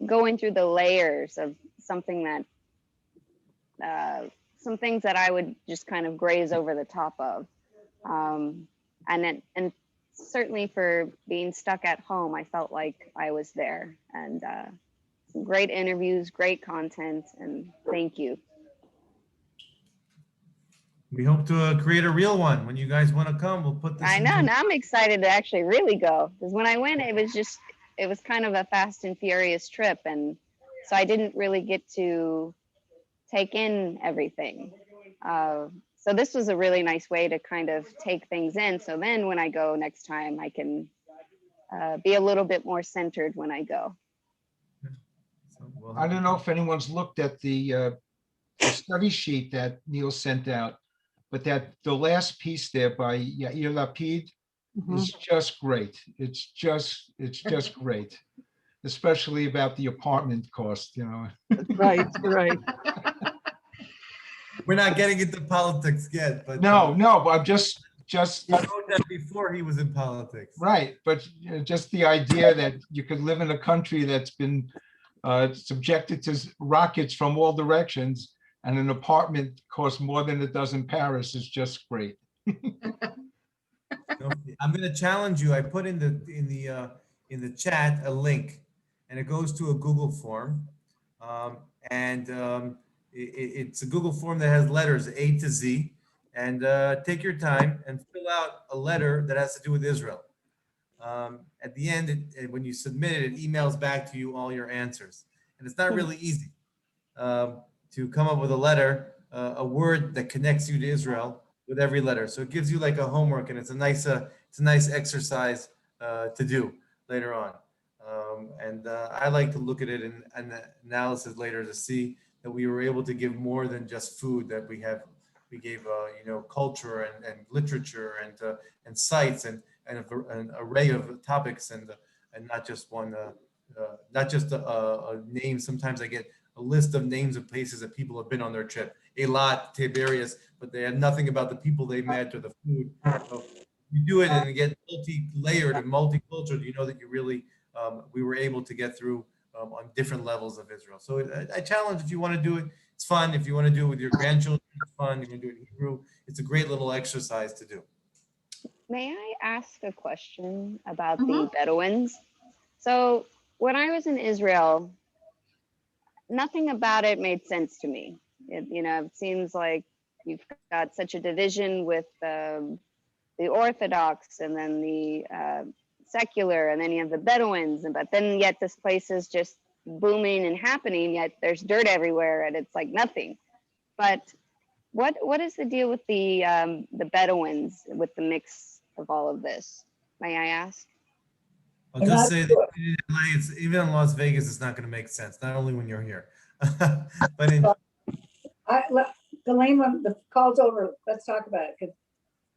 going through the layers of something that some things that I would just kind of graze over the top of, and certainly for being stuck at home, I felt like I was there. And some great interviews, great content, and thank you. We hope to create a real one. When you guys want to come, we'll put this. I know. Now I'm excited to actually really go, because when I went, it was kind of a fast and furious trip, and so I didn't really get to take in everything. So this was a really nice way to kind of take things in. So then when I go next time, I can be a little bit more centered when I go. I don't know if anyone's looked at the study sheet that Neil sent out, but the last piece there by Yair Lapid is just great. It's just great, especially about the apartment cost, Right, right. We're not getting into politics yet, but no, but I'm just he wrote that before he was in politics. Right, but just the idea that you could live in a country that's been subjected to rockets from all directions, and an apartment costs more than it does in Paris is just great. I'm going to challenge you. I put in the chat a link, and it goes to a Google form, it's a Google form that has letters A to Z, and take your time and fill out a letter that has to do with Israel. At the end, when you submit it, it emails back to you all your answers, and it's not really easy to come up with a letter, a word that connects you to Israel with every letter. So it gives you like a homework, and it's a nice exercise to do later on. I like to look at it in an analysis later to see that we were able to give more than just food. That we gave culture and literature and sites and an array of topics and not just one, not just a name. Sometimes I get a list of names of places that people have been on their trip. Eilat, Tiberias, but they had nothing about the people they met or the food. So you do it and you get multi-layered and multicultural, you know that you really, we were able to get through on different levels of Israel. So I challenge, if you want to do it, it's fun. If you want to do it with your grandchildren, it's fun. You want to do it in Hebrew, it's a great little exercise to do. May I ask a question about the Bedouins? So when I was in Israel, nothing about it made sense to me. It seems like you've got such a division with the Orthodox and then the secular, and then you have the Bedouins, but then yet this place is just booming and happening, yet there's dirt everywhere and it's like nothing. But what is the deal with the Bedouins with the mix of all of this? May I ask? I'll just say that in LA, even in Las Vegas, it's not going to make sense, not only when you're here. But in Delane, when the call's over, let's talk about it, because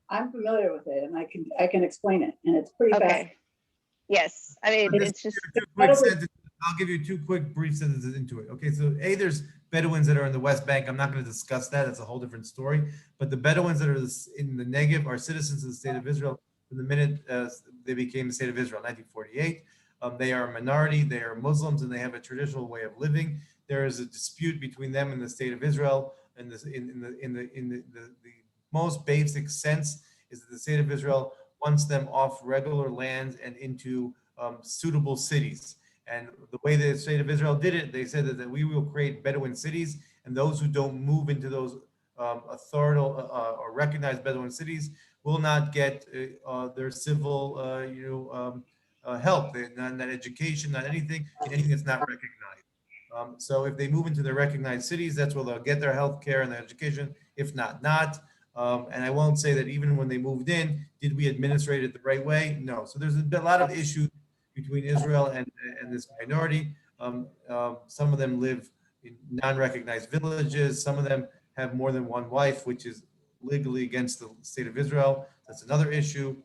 I'm familiar with it and I can explain it, and it's pretty fast. Yes, I mean, it's just I'll give you two quick brief sentences into it. Okay, so there's Bedouins that are in the West Bank. I'm not going to discuss that. That's a whole different story. But the Bedouins that are in the Negev are citizens of the state of Israel from the minute they became the state of Israel, 1948. They are a minority. They are Muslims, and they have a traditional way of living. There is a dispute between them and the state of Israel, and the most basic sense is that the state of Israel wants them off regular lands and into suitable cities. And the way the state of Israel did it, they said that we will create Bedouin cities, and those who don't move into those authorial or recognized Bedouin cities will not get their civil help, not education, not anything that's not recognized. So if they move into the recognized cities, that's where they'll get their health care and their education. If not, not. And I won't say that even when they moved in, did we administrate it the right way? No. So there's a lot of issues between Israel and this minority. Some of them live in non-recognized villages. Some of them have more than one wife, which is legally against the state of Israel. That's another issue.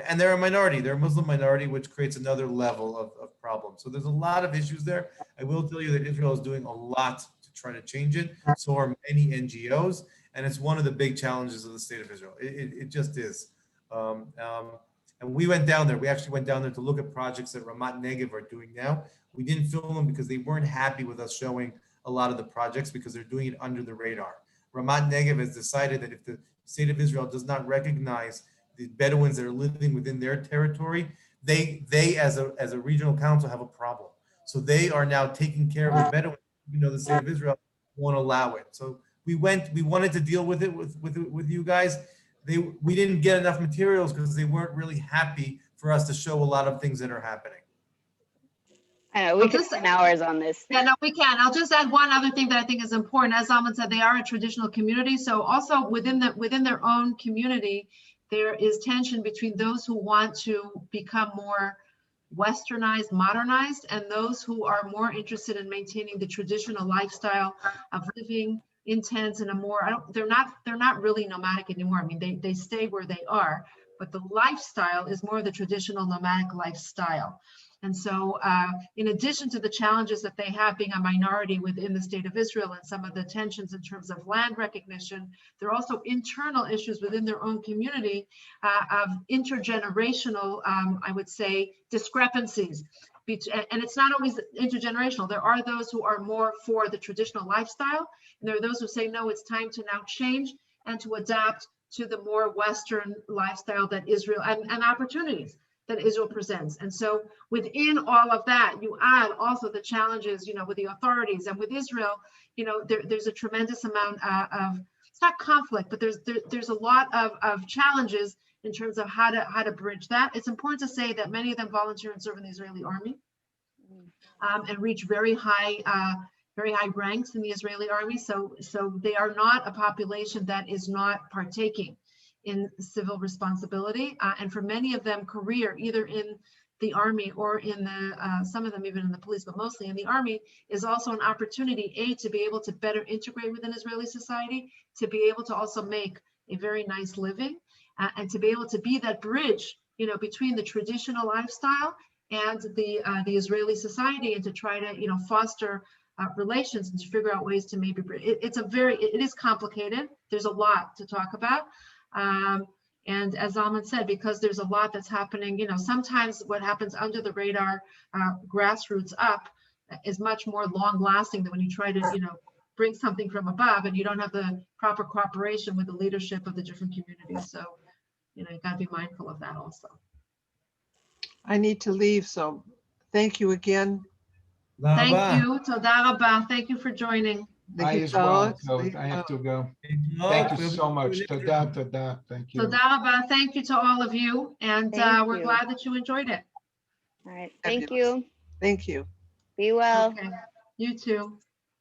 And they're a minority. They're a Muslim minority, which creates another level of problem. So there's a lot of issues there. I will tell you that Israel is doing a lot to try to change it. So are many NGOs. And it's one of the big challenges of the state of Israel. It just is. And we went down there. We actually went down there to look at projects that Ramat Negev are doing now. We didn't film them because they weren't happy with us showing a lot of the projects because they're doing it under the radar. Ramat Negev has decided that if the state of Israel does not recognize the Bedouins that are living within their territory, they as a regional council have a problem. So they are now taking care of the Bedouins, even though the state of Israel won't allow it. So we wanted to deal with it with you guys. We didn't get enough materials because they weren't really happy for us to show a lot of things that are happening. I know, we could spend hours on this. Yeah, no, we can. I'll just add one other thing that I think is important. As Zalman said, they are a traditional community. So also within their own community, there is tension between those who want to become more westernized, modernized, and those who are more interested in maintaining the traditional lifestyle of living in tents in a more, they're not really nomadic anymore. I mean, they stay where they are, but the lifestyle is more the traditional nomadic lifestyle. And so in addition to the challenges that they have being a minority within the state of Israel and some of the tensions in terms of land recognition, there are also internal issues within their own community of intergenerational, I would say, discrepancies. And it's not always intergenerational. There are those who are more for the traditional lifestyle, and there are those who say, no, it's time to now change and to adapt to the more Western lifestyle that Israel and opportunities that Israel presents. And so within all of that, you add also the challenges, with the authorities and with Israel, there's a tremendous amount of, it's not conflict, but there's a lot of challenges in terms of how to bridge that. It's important to say that many of them volunteer and serve in the Israeli army and reach very high ranks in the Israeli army. So they are not a population that is not partaking in civil responsibility. And for many of them, career either in the army or in the, some of them even in the police, but mostly in the army, is also an opportunity, to be able to better integrate within Israeli society, to be able to also make a very nice living, and to be able to be that bridge, between the traditional lifestyle and the Israeli society, and to try to, foster relations and to figure out ways to maybe, it is complicated. There's a lot to talk about. And as Zalman said, because there's a lot that's happening, sometimes what happens under the radar, grassroots up, is much more long lasting than when you try to, bring something from above and you don't have the proper cooperation with the leadership of the different communities. So, you gotta be mindful of that also. I need to leave, so thank you again. Thank you. Toda rabba. Thank you for joining. I as well, so I have to go. Thank you so much. Toda, toda. Thank you. Toda rabba. Thank you to all of you. And we're glad that you enjoyed it. All right. Thank you. Thank you. Be well. Okay. You too.